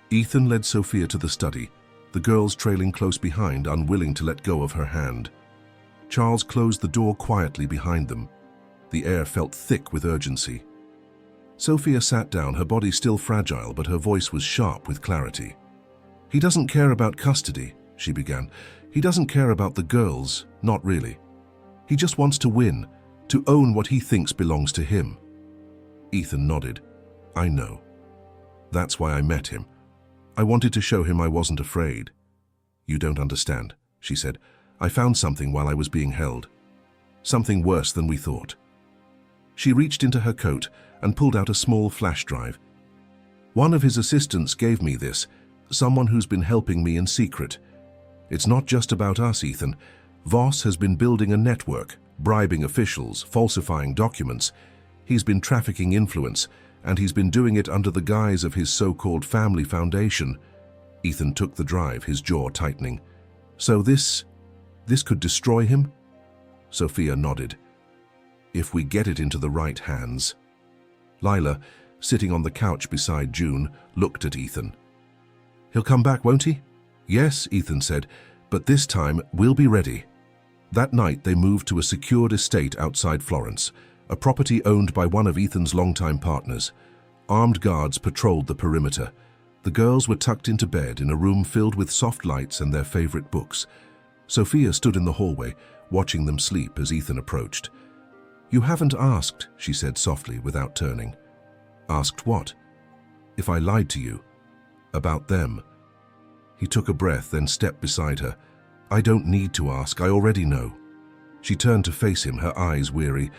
Ethan led Sophia to the study, the girls trailing close behind, unwilling to let go of her hand. Charles closed the door quietly behind them. The air felt thick with urgency. Sophia sat down, her body still fragile, but her voice was sharp with clarity. "He doesn't care about custody," she began. "He doesn't care about the girls, not really. He just wants to win, to own what he thinks belongs to him." Ethan nodded. "I know. That's why I met him. I wanted to show him I wasn't afraid." "You don't understand," she said. "I found something while I was being held. Something worse than we thought." She reached into her coat and pulled out a small flash drive. "One of his assistants gave me this, someone who's been helping me in secret. It's not just about us, Ethan. Voss has been building a network, bribing officials, falsifying documents. He's been trafficking influence, and he's been doing it under the guise of his so-called family foundation." Ethan took the drive, his jaw tightening. "So this could destroy him?" Sophia nodded. "If we get it into the right hands." Lila, sitting on the couch beside June, looked at Ethan. "He'll come back, won't he?" "Yes," Ethan said, "but this time we'll be ready." That night they moved to a secured estate outside Florence, a property owned by one of Ethan's longtime partners. Armed guards patrolled the perimeter. The girls were tucked into bed in a room filled with soft lights and their favorite books. Sophia stood in the hallway, watching them sleep as Ethan approached. "You haven't asked," she said softly without turning. "Asked what?" "If I lied to you. About them." He took a breath, then stepped beside her. "I don't need to ask, I already know." She turned to face him, her eyes weary.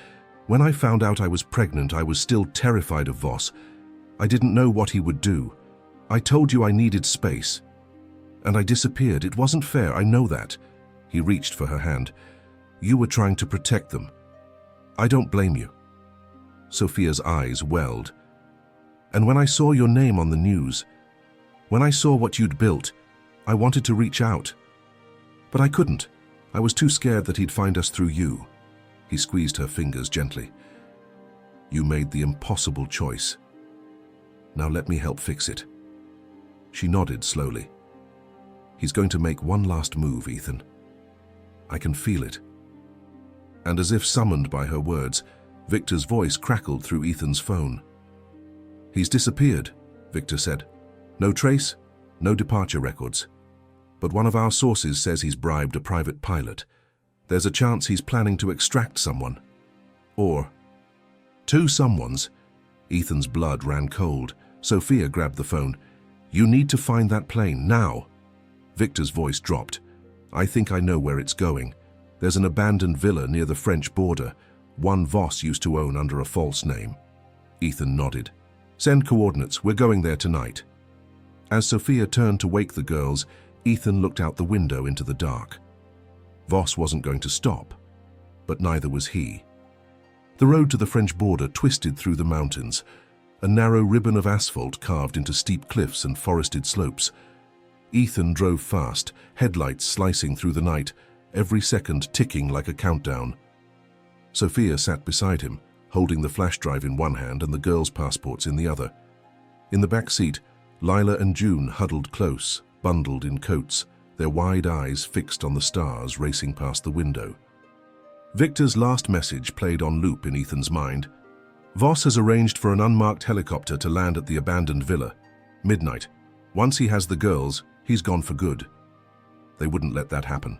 "When I found out I was pregnant, I was still terrified of Voss. I didn't know what he would do. I told you I needed space. And I disappeared. It wasn't fair, I know that." He reached for her hand. "You were trying to protect them. I don't blame you." Sophia's eyes welled. "And when I saw your name on the news, when I saw what you'd built, I wanted to reach out. But I couldn't. I was too scared that he'd find us through you. He squeezed her fingers gently. You made the impossible choice. Now let me help fix it. She nodded slowly. He's going to make one last move, Ethan. I can feel it. And as if summoned by her words, Victor's voice crackled through Ethan's phone. He's disappeared, Victor said. No trace, no departure records. But one of our sources says he's bribed a private pilot. There's a chance he's planning to extract someone. Or two someones. Ethan's blood ran cold. Sophia grabbed the phone. You need to find that plane, now. Victor's voice dropped. I think I know where it's going. There's an abandoned villa near the French border. One Voss used to own under a false name. Ethan nodded. Send coordinates, we're going there tonight. As Sophia turned to wake the girls, Ethan looked out the window into the dark. Voss wasn't going to stop, but neither was he. The road to the French border twisted through the mountains, a narrow ribbon of asphalt carved into steep cliffs and forested slopes. Ethan drove fast, headlights slicing through the night, every second ticking like a countdown. Sophia sat beside him, holding the flash drive in one hand and the girls' passports in the other. In the back seat, Lila and June huddled close, bundled in coats, their wide eyes fixed on the stars racing past the window. Victor's last message played on loop in Ethan's mind. Voss has arranged for an unmarked helicopter to land at the abandoned villa. Midnight. Once he has the girls, he's gone for good. They wouldn't let that happen.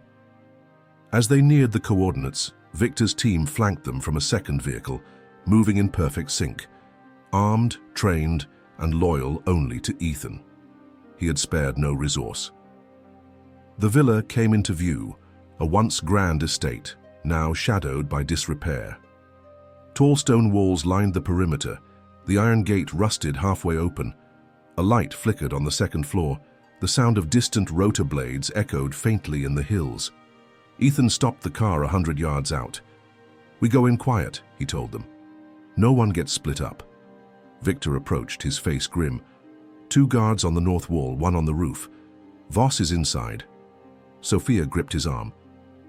As they neared the coordinates, Victor's team flanked them from a second vehicle, moving in perfect sync. Armed, trained, and loyal only to Ethan. He had spared no resource. The villa came into view, a once grand estate, now shadowed by disrepair. Tall stone walls lined the perimeter, the iron gate rusted halfway open. A light flickered on the second floor, the sound of distant rotor blades echoed faintly in the hills. Ethan stopped the car 100 yards out. We go in quiet, he told them. No one gets split up. Victor approached, his face grim. 2 guards on the north wall, 1 on the roof. Voss is inside. Sophia gripped his arm.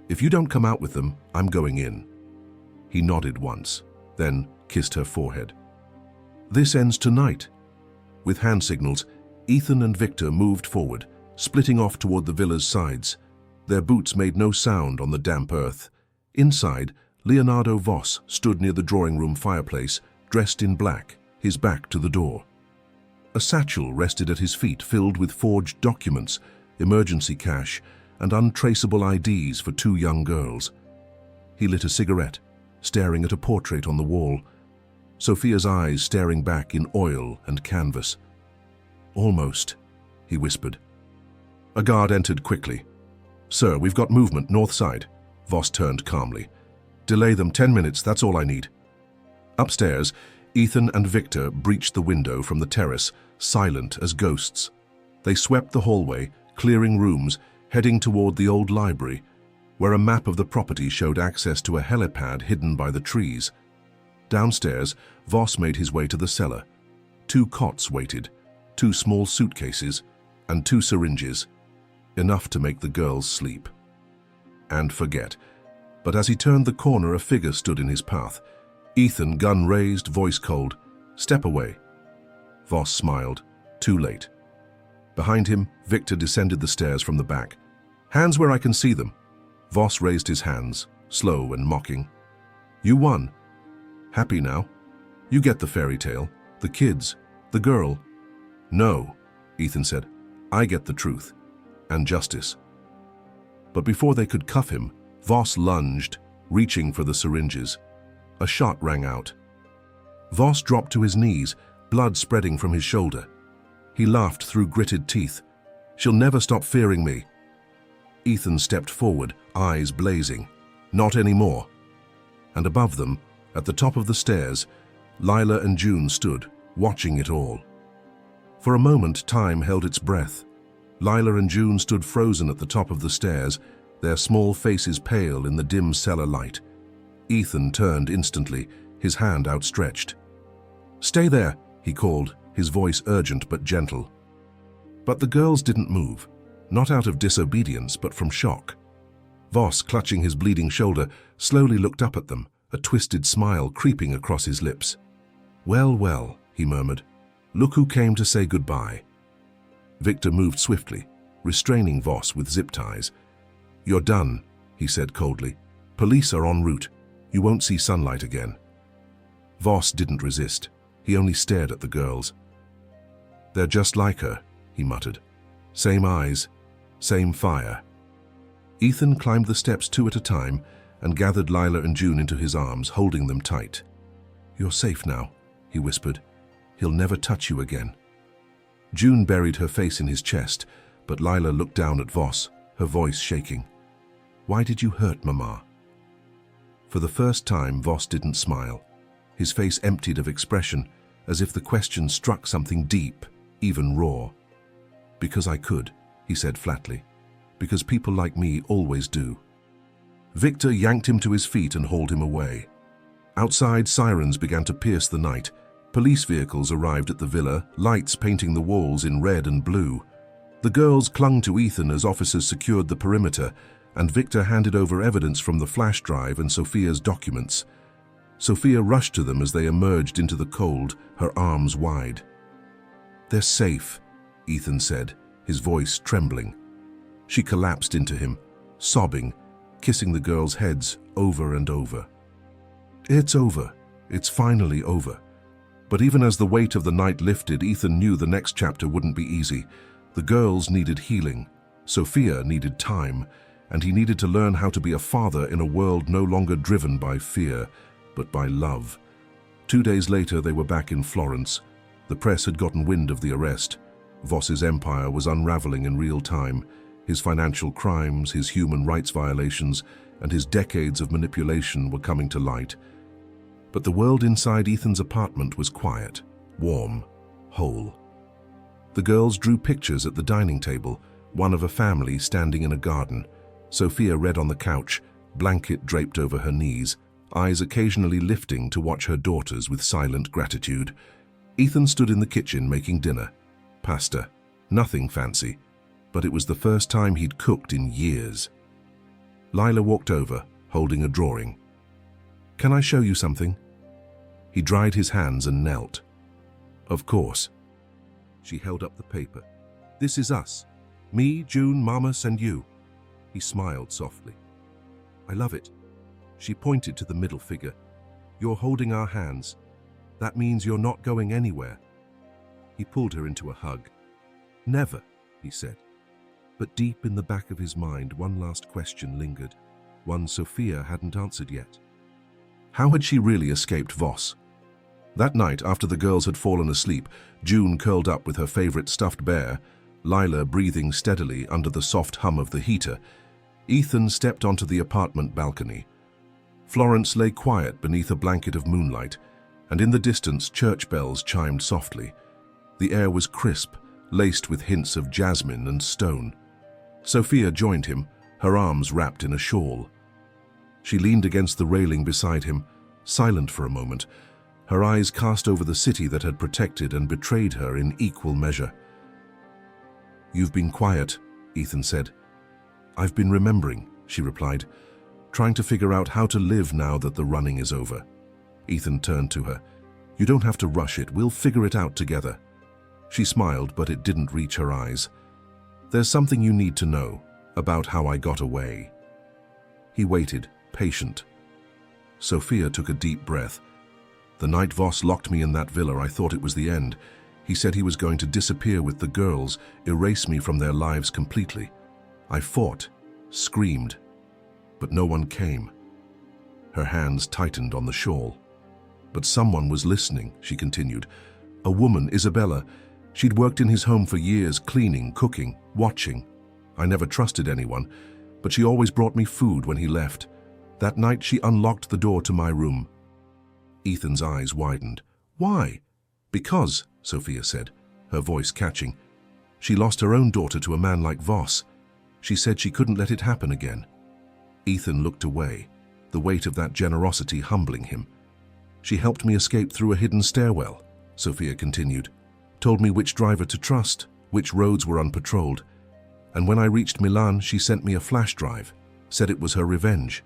If you don't come out with them, I'm going in. He nodded once, then kissed her forehead. This ends tonight. With hand signals, Ethan and Victor moved forward, splitting off toward the villa's sides. Their boots made no sound on the damp earth. Inside, Leonardo Voss stood near the drawing room fireplace, dressed in black, his back to the door. A satchel rested at his feet, filled with forged documents, emergency cash, and untraceable IDs for 2 young girls. He lit a cigarette, staring at a portrait on the wall, Sophia's eyes staring back in oil and canvas. Almost, he whispered. A guard entered quickly. Sir, we've got movement north side. Voss turned calmly. Delay them 10 minutes, that's all I need. Upstairs, Ethan and Victor breached the window from the terrace, silent as ghosts. They swept the hallway, clearing rooms, heading toward the old library, where a map of the property showed access to a helipad hidden by the trees. Downstairs, Voss made his way to the cellar. 2 cots waited, 2 small suitcases, and 2 syringes, enough to make the girls sleep. And forget. But as he turned the corner, a figure stood in his path. Ethan, gun raised, voice cold. Step away. Voss smiled. Too late. Behind him, Victor descended the stairs from the back. Hands where I can see them. Voss raised his hands, slow and mocking. You won. Happy now? You get the fairy tale, the kids, the girl. No, Ethan said. I get the truth. And justice. But before they could cuff him, Voss lunged, reaching for the syringes. A shot rang out. Voss dropped to his knees, blood spreading from his shoulder. He laughed through gritted teeth. She'll never stop fearing me. Ethan stepped forward, eyes blazing. Not anymore. And above them, at the top of the stairs, Lila and June stood, watching it all. For a moment, time held its breath. Lila and June stood frozen at the top of the stairs, their small faces pale in the dim cellar light. Ethan turned instantly, his hand outstretched. Stay there, he called, his voice urgent but gentle. But the girls didn't move. not out of disobedience but from shock. Voss, clutching his bleeding shoulder, slowly looked up at them, a twisted smile creeping across his lips. "Well, well," he murmured. "Look who came to say goodbye." Victor moved swiftly, restraining Voss with zip ties. "You're done," he said coldly. "Police are en route. You won't see sunlight again." Voss didn't resist. He only stared at the girls. "They're just like her," he muttered. "Same eyes, same fire." Ethan climbed the steps 2 at a time and gathered Lila and June into his arms, holding them tight. "You're safe now," he whispered. "He'll never touch you again." June buried her face in his chest, but Lila looked down at Voss, her voice shaking. "Why did you hurt Mama?" For the first time, Voss didn't smile. His face emptied of expression, as if the question struck something deep, even raw. "Because I could," he said flatly. "Because people like me always do." Victor yanked him to his feet and hauled him away. Outside, sirens began to pierce the night. Police vehicles arrived at the villa, lights painting the walls in red and blue. The girls clung to Ethan as officers secured the perimeter, and Victor handed over evidence from the flash drive and Sophia's documents. Sophia rushed to them as they emerged into the cold, her arms wide. "They're safe," Ethan said, his voice trembling. She collapsed into him, sobbing, kissing the girls' heads over and over. "It's over. It's finally over." But even as the weight of the night lifted, Ethan knew the next chapter wouldn't be easy. The girls needed healing. Sophia needed time, and he needed to learn how to be a father in a world no longer driven by fear, but by love. 2 days later, they were back in Florence. The press had gotten wind of the arrest. Voss's empire was unraveling in real time. His financial crimes, his human rights violations, and his decades of manipulation were coming to light. But the world inside Ethan's apartment was quiet, warm, whole. The girls drew pictures at the dining table, one of a family standing in a garden. Sophia read on the couch, blanket draped over her knees, eyes occasionally lifting to watch her daughters with silent gratitude. Ethan stood in the kitchen making dinner. Pasta. Nothing fancy, but it was the first time he'd cooked in years. Lila walked over, holding a drawing. "Can I show you something?" He dried his hands and knelt. "Of course." She held up the paper. "This is us. Me, June, Mamas, and you." He smiled softly. "I love it." She pointed to the middle figure. "You're holding our hands. That means you're not going anywhere." He pulled her into a hug. "Never," he said. But deep in the back of his mind, one last question lingered, one Sophia hadn't answered yet. How had she really escaped Voss? That night, after the girls had fallen asleep, June curled up with her favorite stuffed bear, Lila breathing steadily under the soft hum of the heater, Ethan stepped onto the apartment balcony. Florence lay quiet beneath a blanket of moonlight, and in the distance church bells chimed softly. The air was crisp, laced with hints of jasmine and stone. Sophia joined him, her arms wrapped in a shawl. She leaned against the railing beside him, silent for a moment, her eyes cast over the city that had protected and betrayed her in equal measure. "You've been quiet," Ethan said. "I've been remembering," she replied, "trying to figure out how to live now that the running is over." Ethan turned to her. "You don't have to rush it. We'll figure it out together." She smiled, but it didn't reach her eyes. "There's something you need to know about how I got away." He waited, patient. Sophia took a deep breath. "The night Voss locked me in that villa, I thought it was the end. He said he was going to disappear with the girls, erase me from their lives completely. I fought, screamed, but no one came." Her hands tightened on the shawl. "But someone was listening," she continued. "A woman, Isabella. She'd worked in his home for years, cleaning, cooking, watching. I never trusted anyone, but she always brought me food when he left. That night she unlocked the door to my room." Ethan's eyes widened. "Why?" "Because," Sophia said, her voice catching, "she lost her own daughter to a man like Voss. She said she couldn't let it happen again." Ethan looked away, the weight of that generosity humbling him. "She helped me escape through a hidden stairwell," Sophia continued. "Told me which driver to trust, which roads were unpatrolled. And when I reached Milan, she sent me a flash drive, said it was her revenge.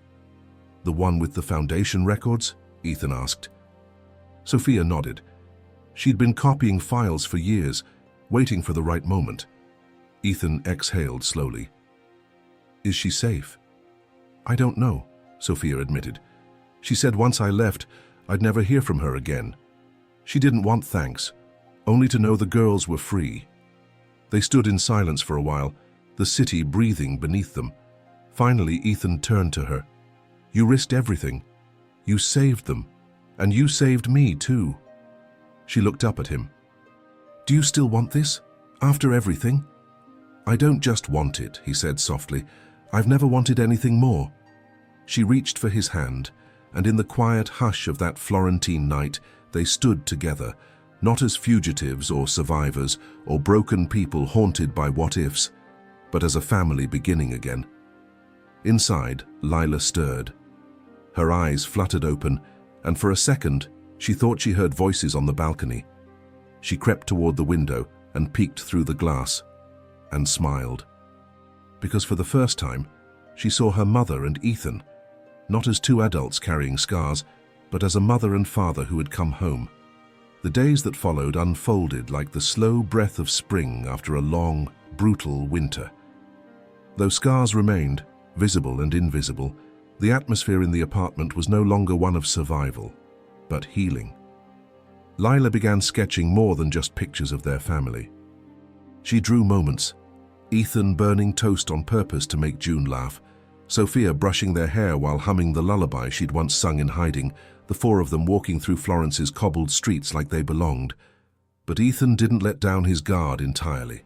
The one with the foundation records? Ethan asked. Sophia nodded. She'd been copying files for years, waiting for the right moment. Ethan exhaled slowly. Is she safe? I don't know, Sophia admitted. She said once I left, I'd never hear from her again. She didn't want thanks, only to know the girls were free. They stood in silence for a while, the city breathing beneath them. Finally, Ethan turned to her. You risked everything. You saved them. And you saved me, too. She looked up at him. Do you still want this? After everything? I don't just want it, he said softly. I've never wanted anything more. She reached for his hand, and in the quiet hush of that Florentine night, they stood together, not as fugitives or survivors or broken people haunted by what-ifs, but as a family beginning again. Inside, Lila stirred. Her eyes fluttered open, and for a second, she thought she heard voices on the balcony. She crept toward the window and peeked through the glass, and smiled. Because for the first time, she saw her mother and Ethan, not as two adults carrying scars, but as a mother and father who had come home. The days that followed unfolded like the slow breath of spring after a long, brutal winter. Though scars remained, visible and invisible, the atmosphere in the apartment was no longer one of survival, but healing. Lila began sketching more than just pictures of their family. She drew moments, Ethan burning toast on purpose to make June laugh, Sophia brushing their hair while humming the lullaby she'd once sung in hiding, the four of them walking through Florence's cobbled streets like they belonged. But Ethan didn't let down his guard entirely.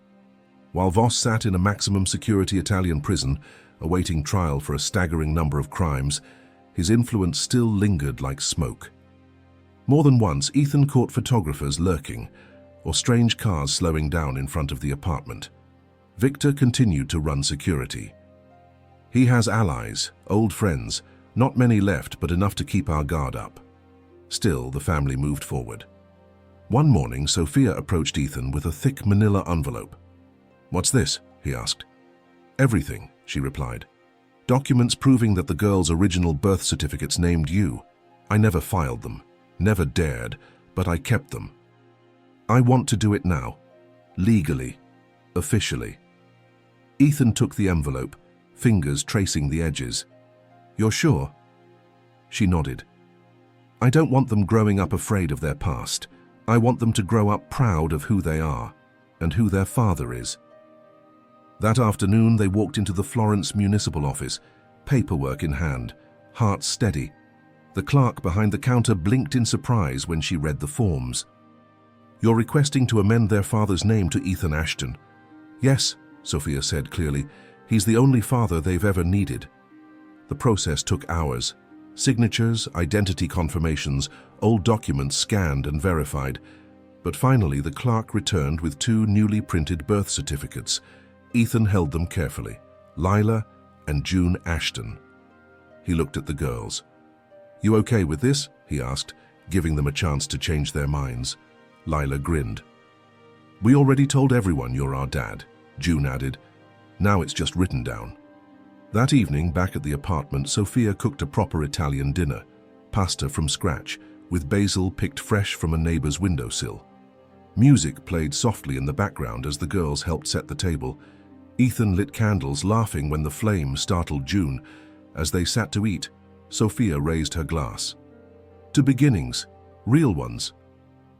While Voss sat in a maximum security Italian prison, awaiting trial for a staggering number of crimes, his influence still lingered like smoke. More than once, Ethan caught photographers lurking, or strange cars slowing down in front of the apartment. Victor continued to run security. He has allies, old friends, not many left, but enough to keep our guard up. Still, the family moved forward. One morning, Sophia approached Ethan with a thick manila envelope. What's this? He asked. Everything, she replied. Documents proving that the girls' original birth certificates named you. I never filed them, never dared, but I kept them. I want to do it now. Legally. Officially. Ethan took the envelope, fingers tracing the edges. You're sure? She nodded. I don't want them growing up afraid of their past. I want them to grow up proud of who they are and who their father is. That afternoon, they walked into the Florence municipal office, paperwork in hand, hearts steady. The clerk behind the counter blinked in surprise when she read the forms. You're requesting to amend their father's name to Ethan Ashton. Yes, Sophia said clearly. He's the only father they've ever needed. The process took hours. Signatures, identity confirmations, old documents scanned and verified. But finally, the clerk returned with two newly printed birth certificates. Ethan held them carefully. Lila and June Ashton. He looked at the girls. You okay with this? He asked, giving them a chance to change their minds. Lila grinned. We already told everyone you're our dad, June added. Now it's just written down. That evening, back at the apartment, Sophia cooked a proper Italian dinner, pasta from scratch, with basil picked fresh from a neighbor's windowsill. Music played softly in the background as the girls helped set the table. Ethan lit candles, laughing when the flame startled June. As they sat to eat, Sophia raised her glass. To beginnings, real ones.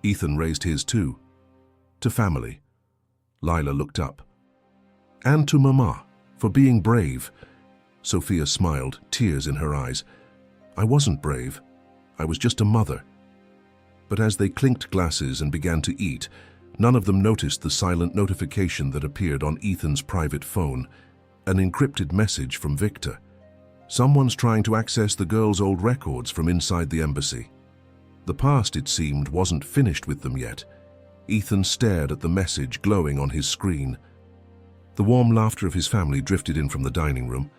Ethan raised his too. To family. Lila looked up. And to Mama, for being brave. Sophia smiled, tears in her eyes. I wasn't brave. I was just a mother. But as they clinked glasses and began to eat, none of them noticed the silent notification that appeared on Ethan's private phone, an encrypted message from Victor. Someone's trying to access the girls' old records from inside the embassy. The past, it seemed, wasn't finished with them yet. Ethan stared at the message glowing on his screen. The warm laughter of his family drifted in from the dining room,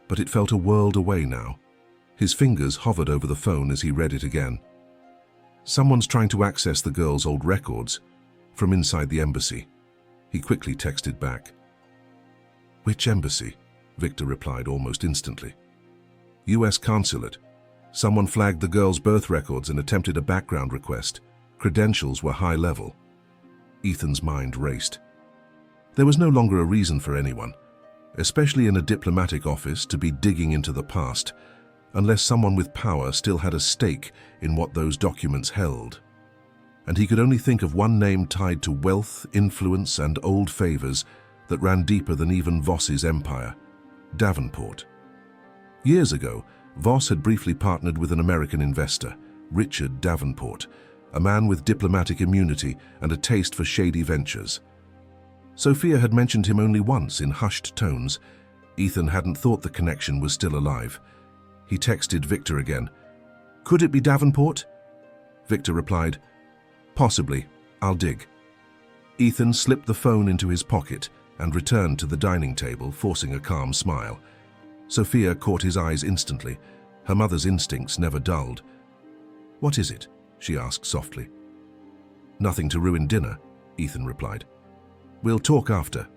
but it felt a world away now. His fingers hovered over the phone as he read it again. Someone's trying to access the girls' old records from inside the embassy. He quickly texted back. "Which embassy?" Victor replied almost instantly. "U.S. Consulate. Someone flagged the girl's birth records and attempted a background request. Credentials were high level." Ethan's mind raced. There was no longer a reason for anyone, especially in a diplomatic office, to be digging into the past, unless someone with power still had a stake in what those documents held. And he could only think of one name tied to wealth, influence, and old favors that ran deeper than even Voss's empire: Davenport. Years ago, Voss had briefly partnered with an American investor, Richard Davenport, a man with diplomatic immunity and a taste for shady ventures. Sophia had mentioned him only once in hushed tones. Ethan hadn't thought the connection was still alive. He texted Victor again. "Could it be Davenport?" Victor replied, "Possibly. I'll dig." Ethan slipped the phone into his pocket and returned to the dining table, forcing a calm smile. Sophia caught his eyes instantly. Her mother's instincts never dulled. "What is it?" she asked softly. "Nothing to ruin dinner," Ethan replied. "We'll talk after."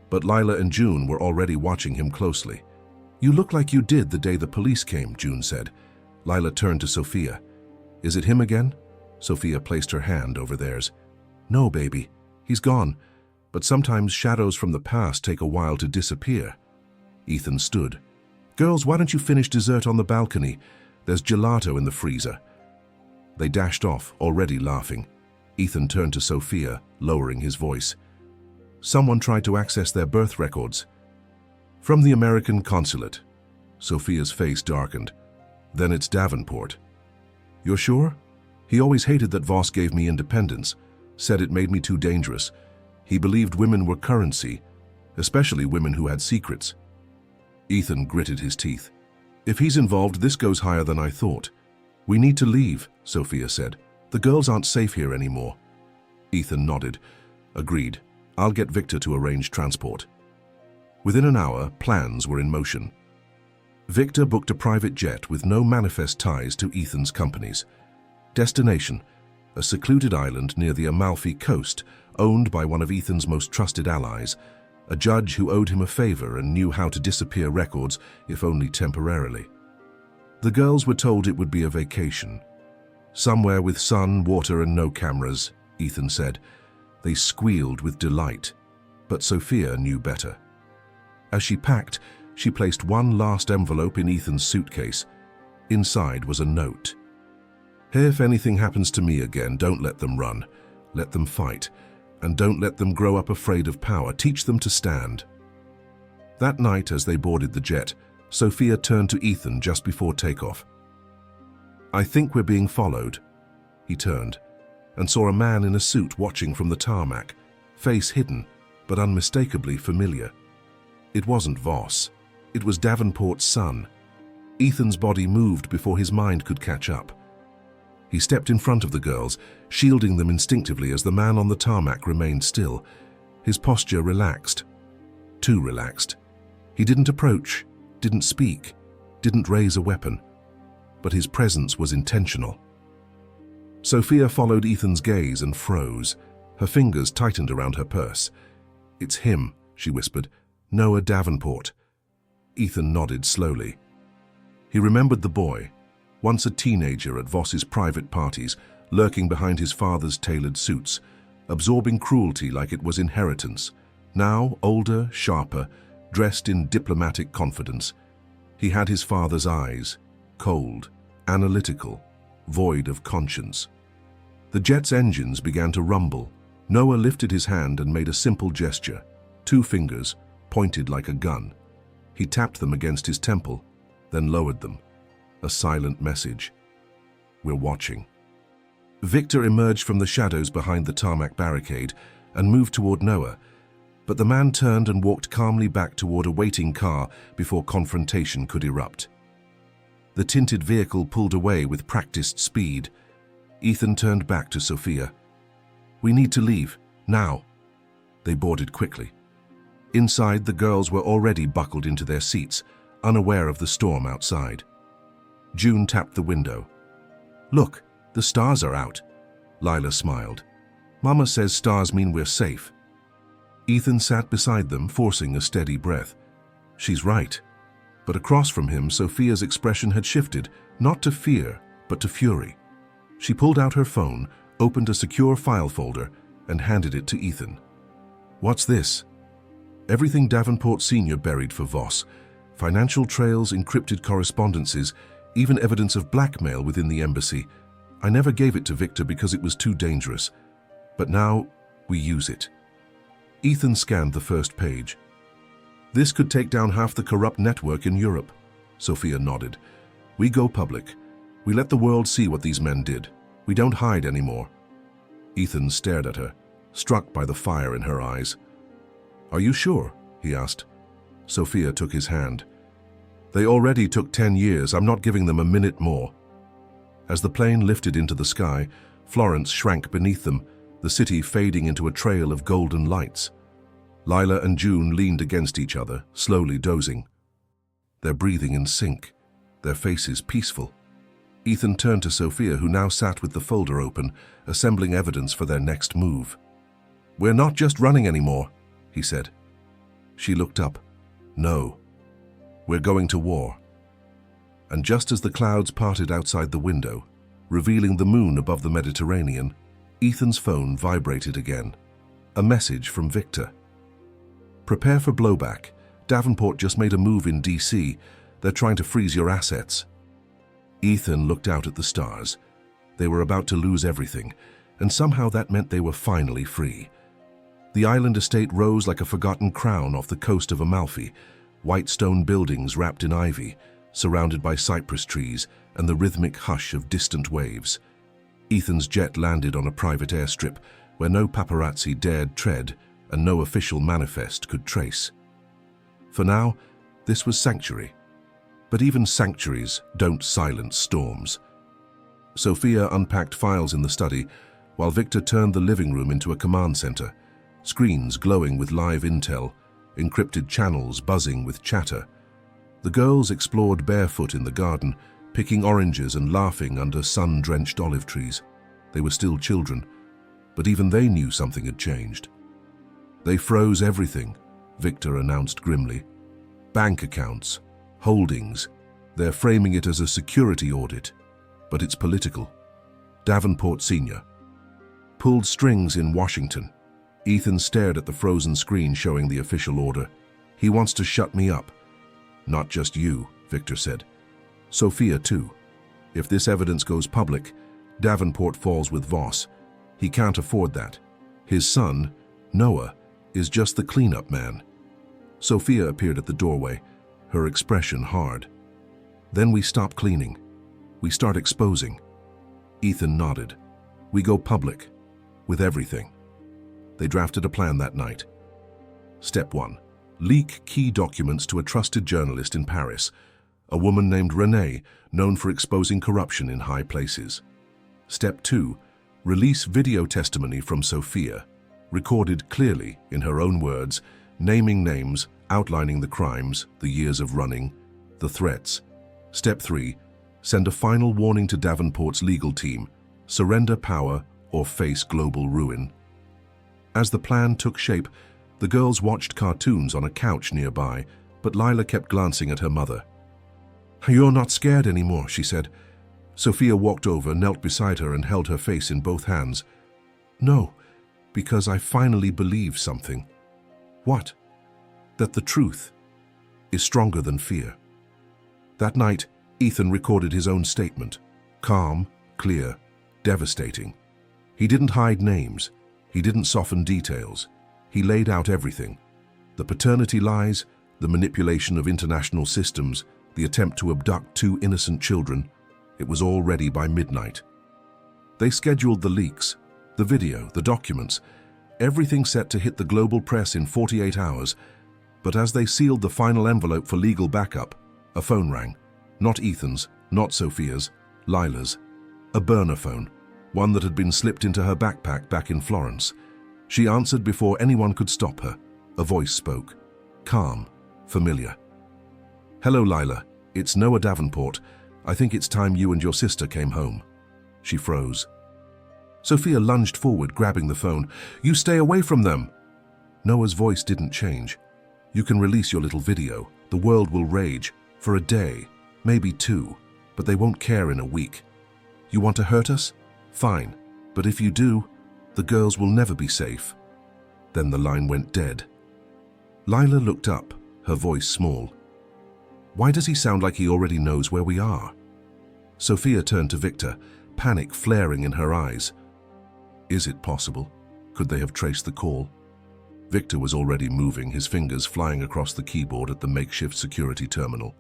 But Lila and June were already watching him closely. "You look like you did the day the police came," June said. Lila turned to Sophia. "Is it him again?" Sophia placed her hand over theirs. "No, baby. He's gone. But sometimes shadows from the past take a while to disappear." Ethan stood. "Girls, why don't you finish dessert on the balcony? There's gelato in the freezer." They dashed off, already laughing. Ethan turned to Sophia, lowering his voice. "Someone tried to access their birth records." "From the American consulate." Sophia's face darkened. "Then it's Davenport." "You're sure?" "He always hated that Voss gave me independence, said it made me too dangerous. He believed women were currency, especially women who had secrets." Ethan gritted his teeth. "If he's involved, this goes higher than I thought." "We need to leave," Sophia said. "The girls aren't safe here anymore." Ethan nodded. "Agreed. I'll get Victor to arrange transport." Within an hour, plans were in motion. Victor booked a private jet with no manifest ties to Ethan's companies. Destination: a secluded island near the Amalfi coast, owned by one of Ethan's most trusted allies, a judge who owed him a favor and knew how to disappear records, if only temporarily. The girls were told it would be a vacation. "Somewhere with sun, water, and no cameras," Ethan said. They squealed with delight, but Sophia knew better. As she packed, she placed one last envelope in Ethan's suitcase. Inside was a note. "If anything happens to me again, don't let them run. Let them fight. And don't let them grow up afraid of power. Teach them to stand." That night, as they boarded the jet, Sophia turned to Ethan just before takeoff. "I think we're being followed." He turned and saw a man in a suit watching from the tarmac, face hidden, but unmistakably familiar. It wasn't Voss. It was Davenport's son. Ethan's body moved before his mind could catch up. He stepped in front of the girls, shielding them instinctively as the man on the tarmac remained still. His posture relaxed. Too relaxed. He didn't approach, didn't speak, didn't raise a weapon. But his presence was intentional. Sophia followed Ethan's gaze and froze. Her fingers tightened around her purse. "It's him," she whispered. "Noah Davenport." Ethan nodded slowly. He remembered the boy, once a teenager at Voss's private parties, lurking behind his father's tailored suits, absorbing cruelty like it was inheritance. Now, older, sharper, dressed in diplomatic confidence. He had his father's eyes, cold, analytical, void of conscience. The jet's engines began to rumble. Noah lifted his hand and made a simple gesture, 2 fingers, pointed like a gun. He tapped them against his temple, then lowered them. A silent message. "We're watching." Victor emerged from the shadows behind the tarmac barricade and moved toward Noah, but the man turned and walked calmly back toward a waiting car before confrontation could erupt. The tinted vehicle pulled away with practiced speed. Ethan turned back to Sophia. "We need to leave, now." They boarded quickly. Inside, the girls were already buckled into their seats, unaware of the storm outside. June tapped the window. "Look, the stars are out." Lila smiled. "Mama says stars mean we're safe." Ethan sat beside them, forcing a steady breath. She's right. But across from him, Sophia's expression had shifted, not to fear, but to fury. She pulled out her phone, opened a secure file folder, and handed it to Ethan. What's this? Everything Davenport Sr. buried for Voss. Financial trails, encrypted correspondences, even evidence of blackmail within the embassy. I never gave it to Victor because it was too dangerous. But now, we use it. Ethan scanned the first page. This could take down half the corrupt network in Europe. Sophia nodded. We go public. We let the world see what these men did. We don't hide anymore. Ethan stared at her, struck by the fire in her eyes. Are you sure? He asked. Sophia took his hand. They already took 10 years. I'm not giving them a minute more. As the plane lifted into the sky, Florence shrank beneath them, the city fading into a trail of golden lights. Lila and June leaned against each other, slowly dozing. Their breathing in sync, their faces peaceful. Ethan turned to Sophia, who now sat with the folder open, assembling evidence for their next move. We're not just running anymore, he said. She looked up. No. We're going to war. And just as the clouds parted outside the window, revealing the moon above the Mediterranean, Ethan's phone vibrated again. A message from Victor. Prepare for blowback. Davenport just made a move in DC. They're trying to freeze your assets. Ethan looked out at the stars. They were about to lose everything, and somehow that meant they were finally free. The island estate rose like a forgotten crown off the coast of Amalfi, white stone buildings wrapped in ivy, surrounded by cypress trees and the rhythmic hush of distant waves. Ethan's jet landed on a private airstrip where no paparazzi dared tread and no official manifest could trace. For now, this was sanctuary. But even sanctuaries don't silence storms. Sophia unpacked files in the study, while Victor turned the living room into a command center, screens glowing with live intel, encrypted channels buzzing with chatter. The girls explored barefoot in the garden, picking oranges and laughing under sun-drenched olive trees. They were still children, but even they knew something had changed. They froze everything, Victor announced grimly. Bank accounts, holdings. They're framing it as a security audit, but it's political. Davenport Sr. pulled strings in Washington. Ethan stared at the frozen screen showing the official order. He wants to shut me up. Not just you, Victor said. Sophia too. If this evidence goes public, Davenport falls with Voss. He can't afford that. His son, Noah, is just the cleanup man. Sophia appeared at the doorway, her expression hard. Then we stop cleaning. We start exposing. Ethan nodded. We go public, with everything. They drafted a plan that night. Step 1. Leak key documents to a trusted journalist in Paris, a woman named Renee, known for exposing corruption in high places. Step 2. Release video testimony from Sophia, recorded clearly in her own words, naming names, outlining the crimes, the years of running, the threats. Step 3. Send a final warning to Davenport's legal team, surrender power or face global ruin. As the plan took shape, the girls watched cartoons on a couch nearby, but Lila kept glancing at her mother. You're not scared anymore, she said. Sophia walked over, knelt beside her and held her face in both hands. No, because I finally believe something. What? That the truth is stronger than fear. That night, Ethan recorded his own statement. Calm, clear, devastating. He didn't hide names. He didn't soften details. He laid out everything. The paternity lies, the manipulation of international systems, the attempt to abduct 2 innocent children. It was all ready by midnight. They scheduled the leaks, the video, the documents, everything set to hit the global press in 48 hours. But as they sealed the final envelope for legal backup, a phone rang. Not Ethan's, not Sophia's, Lila's. A burner phone, one that had been slipped into her backpack back in Florence. She answered before anyone could stop her. A voice spoke. Calm, familiar. Hello, Lila. It's Noah Davenport. I think it's time you and your sister came home. She froze. Sophia lunged forward, grabbing the phone. You stay away from them. Noah's voice didn't change. You can release your little video. The world will rage. For a day, maybe 2, but they won't care in a week. You want to hurt us? Fine. But if you do, the girls will never be safe. Then the line went dead. Lila looked up, her voice small. Why does he sound like he already knows where we are? Sophia turned to Victor, panic flaring in her eyes. Is it possible? Could they have traced the call? Victor was already moving, his fingers flying across the keyboard at the makeshift security terminal.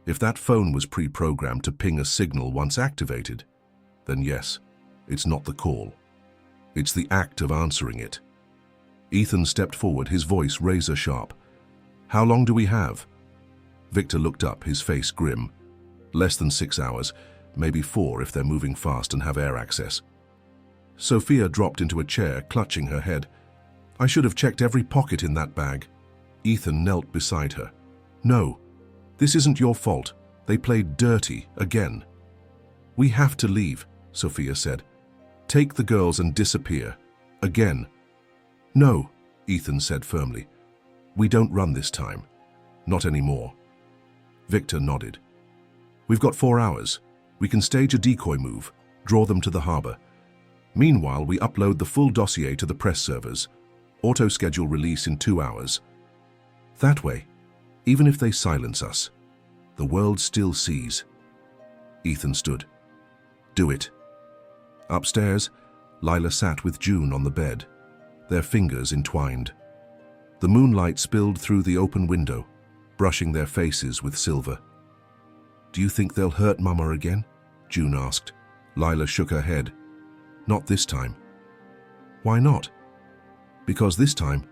If that phone was pre-programmed to ping a signal once activated, then yes, it's not the call. It's the act of answering it. Ethan stepped forward, his voice razor-sharp. How long do we have? Victor looked up, his face grim. Less than 6 hours, maybe 4 if they're moving fast and have air access. Sophia dropped into a chair, clutching her head. I should have checked every pocket in that bag. Ethan knelt beside her. No, this isn't your fault. They played dirty again. We have to leave, Sophia said. Take the girls and disappear. Again. No, Ethan said firmly. We don't run this time. Not anymore. Victor nodded. We've got 4 hours. We can stage a decoy move, draw them to the harbor. Meanwhile, we upload the full dossier to the press servers. Auto-schedule release in 2 hours. That way, even if they silence us, the world still sees. Ethan stood. Do it. Upstairs, Lila sat with June on the bed, their fingers entwined. The moonlight spilled through the open window, brushing their faces with silver. Do you think they'll hurt Mama again? June asked. Lila shook her head. Not this time. Why not? Because this time,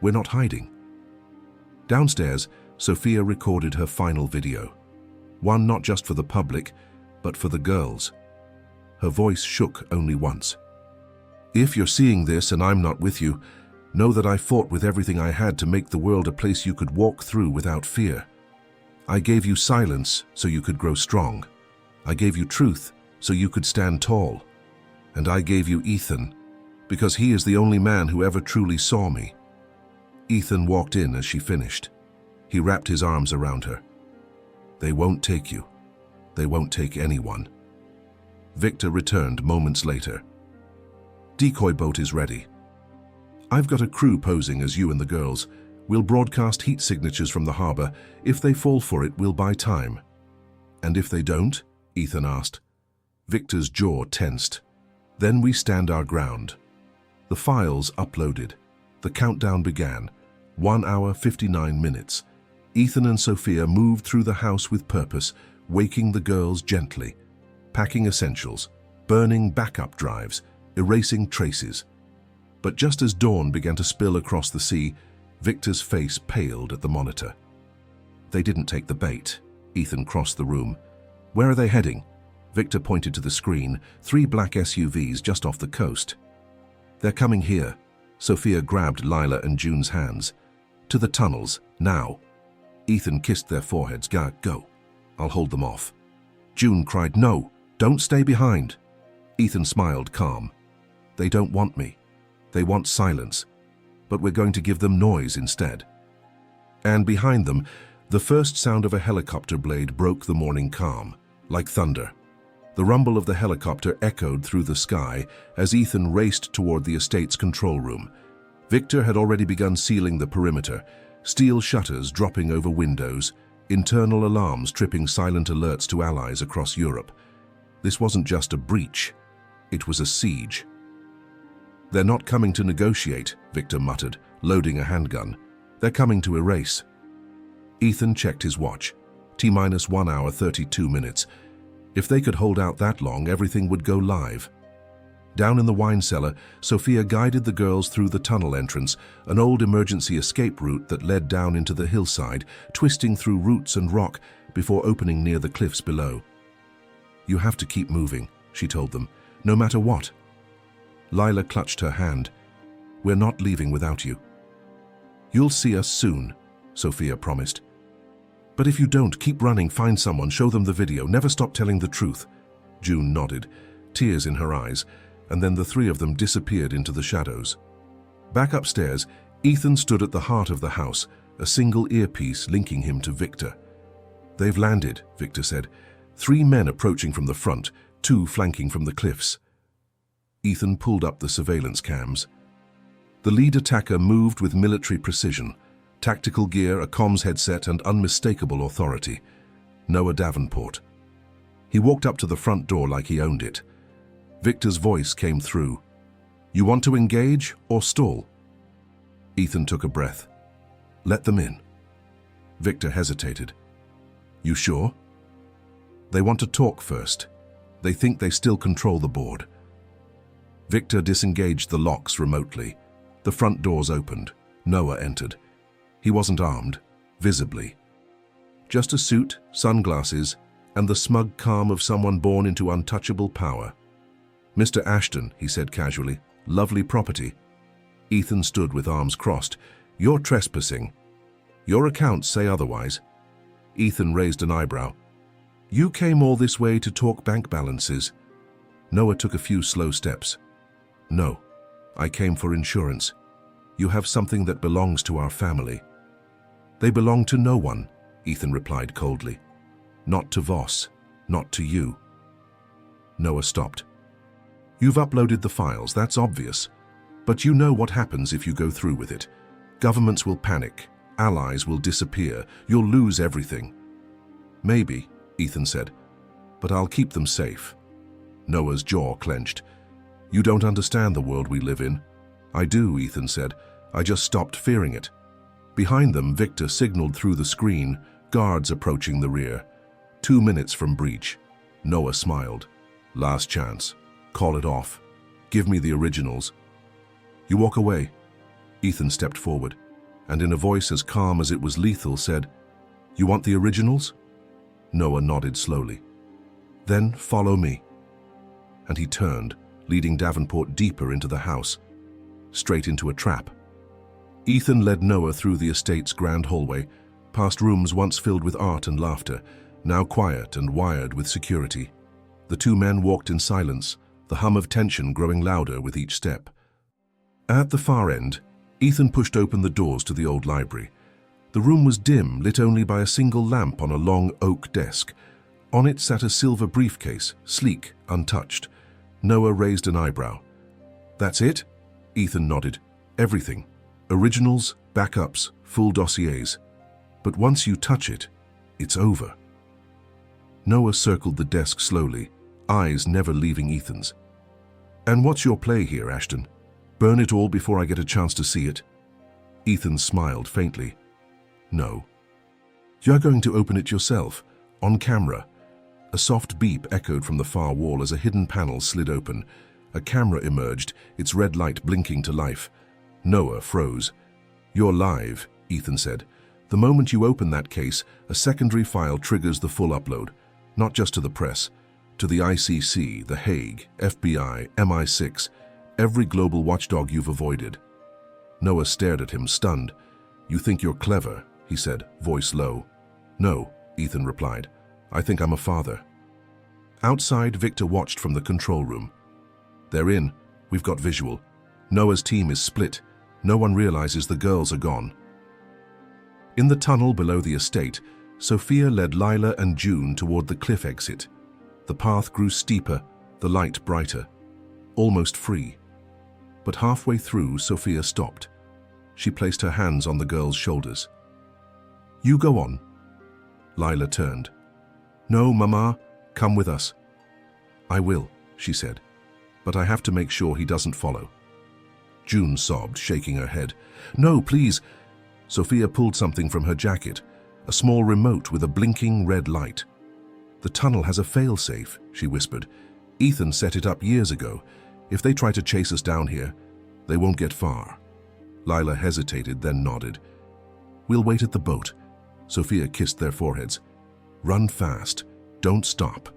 we're not hiding. Downstairs, Sophia recorded her final video. One not just for the public, but for the girls. Her voice shook only once. If you're seeing this and I'm not with you, know that I fought with everything I had to make the world a place you could walk through without fear. I gave you silence so you could grow strong. I gave you truth so you could stand tall. And I gave you Ethan, because he is the only man who ever truly saw me. Ethan walked in as she finished. He wrapped his arms around her. They won't take you. They won't take anyone. Victor returned moments later. Decoy boat is ready. I've got a crew posing as you and the girls. We'll broadcast heat signatures from the harbor. If they fall for it, we'll buy time. And if they don't? Ethan asked. Victor's jaw tensed. Then we stand our ground. The files uploaded. The countdown began. 1 hour, 59 minutes. Ethan and Sophia moved through the house with purpose, waking the girls gently, packing essentials, burning backup drives, erasing traces. But just as dawn began to spill across the sea, Victor's face paled at the monitor. They didn't take the bait. Ethan crossed the room. Where are they heading? Victor pointed to the screen, 3 black SUVs just off the coast. They're coming here. Sophia grabbed Lila and June's hands. To the tunnels, now. Ethan kissed their foreheads. Go. I'll hold them off. June cried, no, don't stay behind. Ethan smiled, calm. They don't want me. They want silence. But we're going to give them noise instead. And behind them, the first sound of a helicopter blade broke the morning calm, like thunder. The rumble of the helicopter echoed through the sky as Ethan raced toward the estate's control room. Victor had already begun sealing the perimeter, steel shutters dropping over windows, internal alarms tripping silent alerts to allies across Europe. This wasn't just a breach, it was a siege. They're not coming to negotiate, Victor muttered, loading a handgun. They're coming to erase. Ethan checked his watch. T-minus 1 hour, 32 minutes. If they could hold out that long, everything would go live. Down in the wine cellar, Sophia guided the girls through the tunnel entrance, an old emergency escape route that led down into the hillside, twisting through roots and rock before opening near the cliffs below. You have to keep moving, she told them, no matter what. Lila clutched her hand. We're not leaving without you. You'll see us soon, Sophia promised. But if you don't, keep running, find someone, show them the video, never stop telling the truth. June nodded, tears in her eyes, and then the 3 of them disappeared into the shadows. Back upstairs, Ethan stood at the heart of the house, a single earpiece linking him to Victor. "They've landed," Victor said. "3 men approaching from the front, 2 flanking from the cliffs." Ethan pulled up the surveillance cams. The lead attacker moved with military precision, tactical gear, a comms headset, and unmistakable authority. Noah Davenport. He walked up to the front door like he owned it. Victor's voice came through. "You want to engage or stall?" Ethan took a breath. "Let them in." Victor hesitated. "You sure?" "They want to talk first. They think they still control the board." Victor disengaged the locks remotely. The front doors opened. Noah entered. He wasn't armed, visibly. Just a suit, sunglasses, and the smug calm of someone born into untouchable power. "Mr. Ashton," he said casually, "lovely property." Ethan stood with arms crossed. "You're trespassing. Your accounts say otherwise." Ethan raised an eyebrow. "You came all this way to talk bank balances." Noah took a few slow steps. "No, I came for insurance. You have something that belongs to our family." "They belong to no one," Ethan replied coldly. "Not to Voss, not to you." Noah stopped. "You've uploaded the files, that's obvious. But you know what happens if you go through with it. Governments will panic, allies will disappear, you'll lose everything." "Maybe," Ethan said, "but I'll keep them safe." Noah's jaw clenched. "You don't understand the world we live in." "I do," Ethan said. "I just stopped fearing it." Behind them, Victor signaled through the screen, guards approaching the rear. 2 minutes from breach. Noah smiled. "Last chance. Call it off. Give me the originals." "You walk away." Ethan stepped forward, and in a voice as calm as it was lethal said, "You want the originals?" Noah nodded slowly. "Then follow me." And he turned, leading Davenport deeper into the house, straight into a trap. Ethan led Noah through the estate's grand hallway, past rooms once filled with art and laughter, now quiet and wired with security. The 2 men walked in silence, the hum of tension growing louder with each step. At the far end, Ethan pushed open the doors to the old library. The room was dim, lit only by a single lamp on a long oak desk. On it sat a silver briefcase, sleek, untouched. Noah raised an eyebrow. "That's it?" Ethan nodded. "Everything. Originals, backups, full dossiers. But once you touch it, it's over." Noah circled the desk slowly, eyes never leaving Ethan's. "And what's your play here, Ashton? Burn it all before I get a chance to see it?" Ethan smiled faintly. "No. You're going to open it yourself, on camera." A soft beep echoed from the far wall as a hidden panel slid open. A camera emerged, its red light blinking to life. Noah froze. "You're live," Ethan said. "The moment you open that case, a secondary file triggers the full upload. Not just to the press, to the ICC, The Hague, FBI, MI6, every global watchdog you've avoided." Noah stared at him, stunned. "You think you're clever," he said, voice low. "No," Ethan replied. "I think I'm a father." Outside, Victor watched from the control room. "They're in. We've got visual. Noah's team is split. No one realizes the girls are gone." In the tunnel below the estate, Sophia led Lila and June toward the cliff exit. The path grew steeper, the light brighter, almost free. But halfway through, Sophia stopped. She placed her hands on the girl's shoulders. "You go on." Lila turned. "No, Mama, come with us." "I will," she said, "but I have to make sure he doesn't follow." June sobbed, shaking her head. "No, please." Sophia pulled something from her jacket, a small remote with a blinking red light. "The tunnel has a fail-safe," she whispered. "Ethan set it up years ago. If they try to chase us down here, they won't get far." Lila hesitated, then nodded. "We'll wait at the boat." Sophia kissed their foreheads. "Run fast. Don't stop."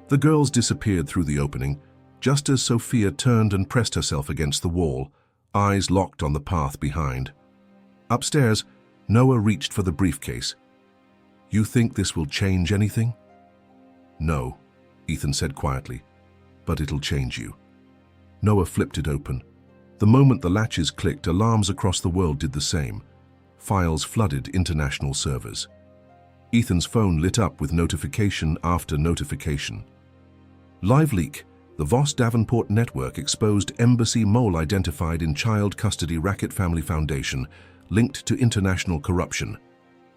The girls disappeared through the opening, just as Sophia turned and pressed herself against the wall, eyes locked on the path behind. Upstairs, Noah reached for the briefcase. "You think this will change anything?" "No," Ethan said quietly, "but it'll change you." Noah flipped it open. The moment the latches clicked, alarms across the world did the same. Files flooded international servers. Ethan's phone lit up with notification after notification. Live leak. The Voss Davenport network exposed embassy mole identified in child custody racket family foundation, linked to international corruption.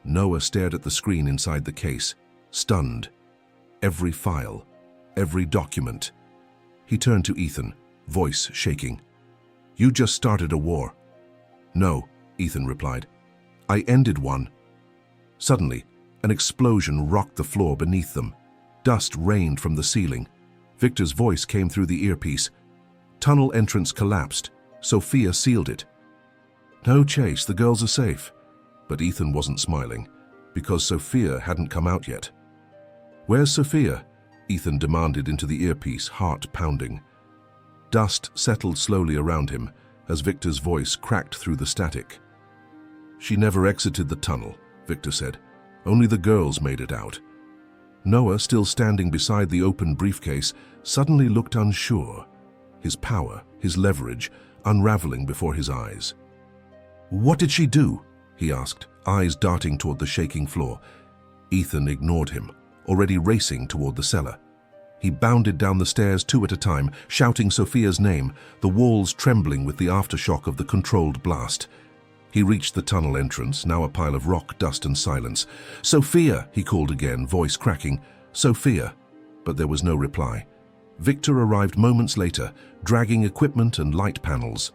Noah stared at the screen inside the case, stunned. Every file, every document. He turned to Ethan, voice shaking. "You just started a war." "No," Ethan replied. "I ended one." Suddenly, an explosion rocked the floor beneath them. Dust rained from the ceiling. Victor's voice came through the earpiece. Tunnel entrance collapsed. Sophia sealed it. "No, Chase, the girls are safe." But Ethan wasn't smiling, because Sophia hadn't come out yet. "Where's Sophia?" Ethan demanded into the earpiece, heart pounding. Dust settled slowly around him as Victor's voice cracked through the static. "She never exited the tunnel," Victor said. "Only the girls made it out." Noah, still standing beside the open briefcase, suddenly looked unsure, his power, his leverage, unraveling before his eyes. "What did she do?" he asked, eyes darting toward the shaking floor. Ethan ignored him, already racing toward the cellar. He bounded down the stairs 2 at a time, shouting Sophia's name, the walls trembling with the aftershock of the controlled blast. He reached the tunnel entrance, now a pile of rock, dust, and silence. "Sophia!" he called again, voice cracking. "Sophia!" But there was no reply. Victor arrived moments later, dragging equipment and light panels.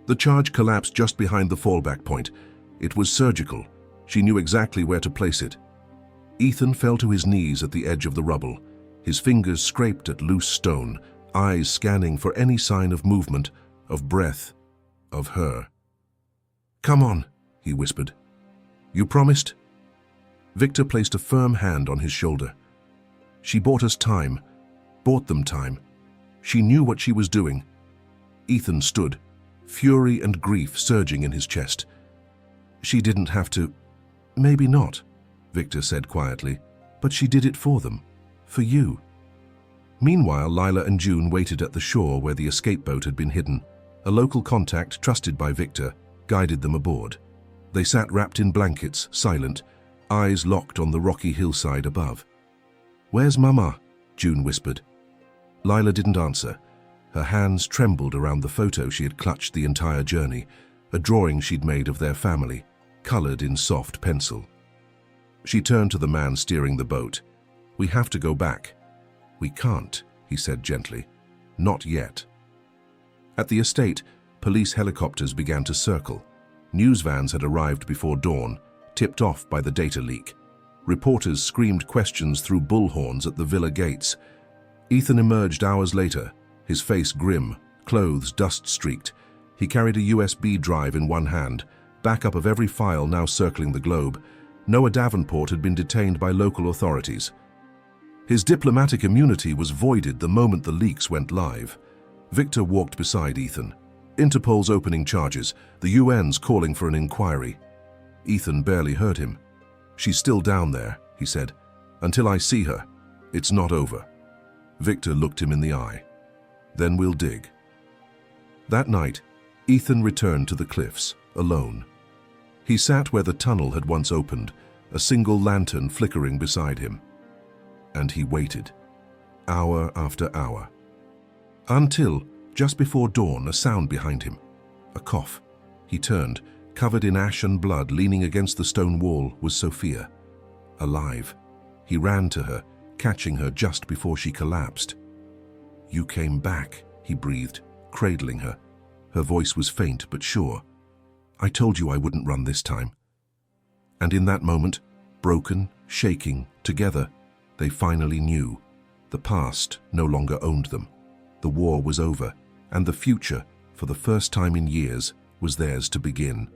The charge collapsed just behind the fallback point. It was surgical. She knew exactly where to place it. Ethan fell to his knees at the edge of the rubble. His fingers scraped at loose stone, eyes scanning for any sign of movement, of breath, of her. "Come on," he whispered. "You promised?" Victor placed a firm hand on his shoulder. "She bought us time, bought them time. She knew what she was doing." Ethan stood, fury and grief surging in his chest. "She didn't have to." "Maybe not," Victor said quietly, "but she did it for them, for you." Meanwhile, Lila and June waited at the shore where the escape boat had been hidden. A local contact, trusted by Victor, guided them aboard. They sat wrapped in blankets, silent, eyes locked on the rocky hillside above. "Where's Mama?" June whispered. Lila didn't answer. Her hands trembled around the photo she had clutched the entire journey, a drawing she'd made of their family, colored in soft pencil. She turned to the man steering the boat. "We have to go back." "We can't," he said gently. "Not yet." At the estate, police helicopters began to circle. News vans had arrived before dawn, tipped off by the data leak. Reporters screamed questions through bullhorns at the villa gates. Ethan emerged hours later, his face grim, clothes dust-streaked. He carried a USB drive in one hand, backup of every file now circling the globe. Noah Davenport had been detained by local authorities. His diplomatic immunity was voided the moment the leaks went live. Victor walked beside Ethan. Interpol's opening charges, the UN's calling for an inquiry. Ethan barely heard him. "She's still down there," he said. "Until I see her, it's not over." Victor looked him in the eye. "Then we'll dig." That night, Ethan returned to the cliffs, alone. He sat where the tunnel had once opened, a single lantern flickering beside him. And he waited, hour after hour. Until, just before dawn, a sound behind him. A cough. He turned. Covered in ash and blood, leaning against the stone wall, was Sophia. Alive. He ran to her, catching her just before she collapsed. "You came back," he breathed, cradling her. Her voice was faint but sure. "I told you I wouldn't run this time." And in that moment, broken, shaking, together, they finally knew. The past no longer owned them. The war was over, and the future, for the first time in years, was theirs to begin.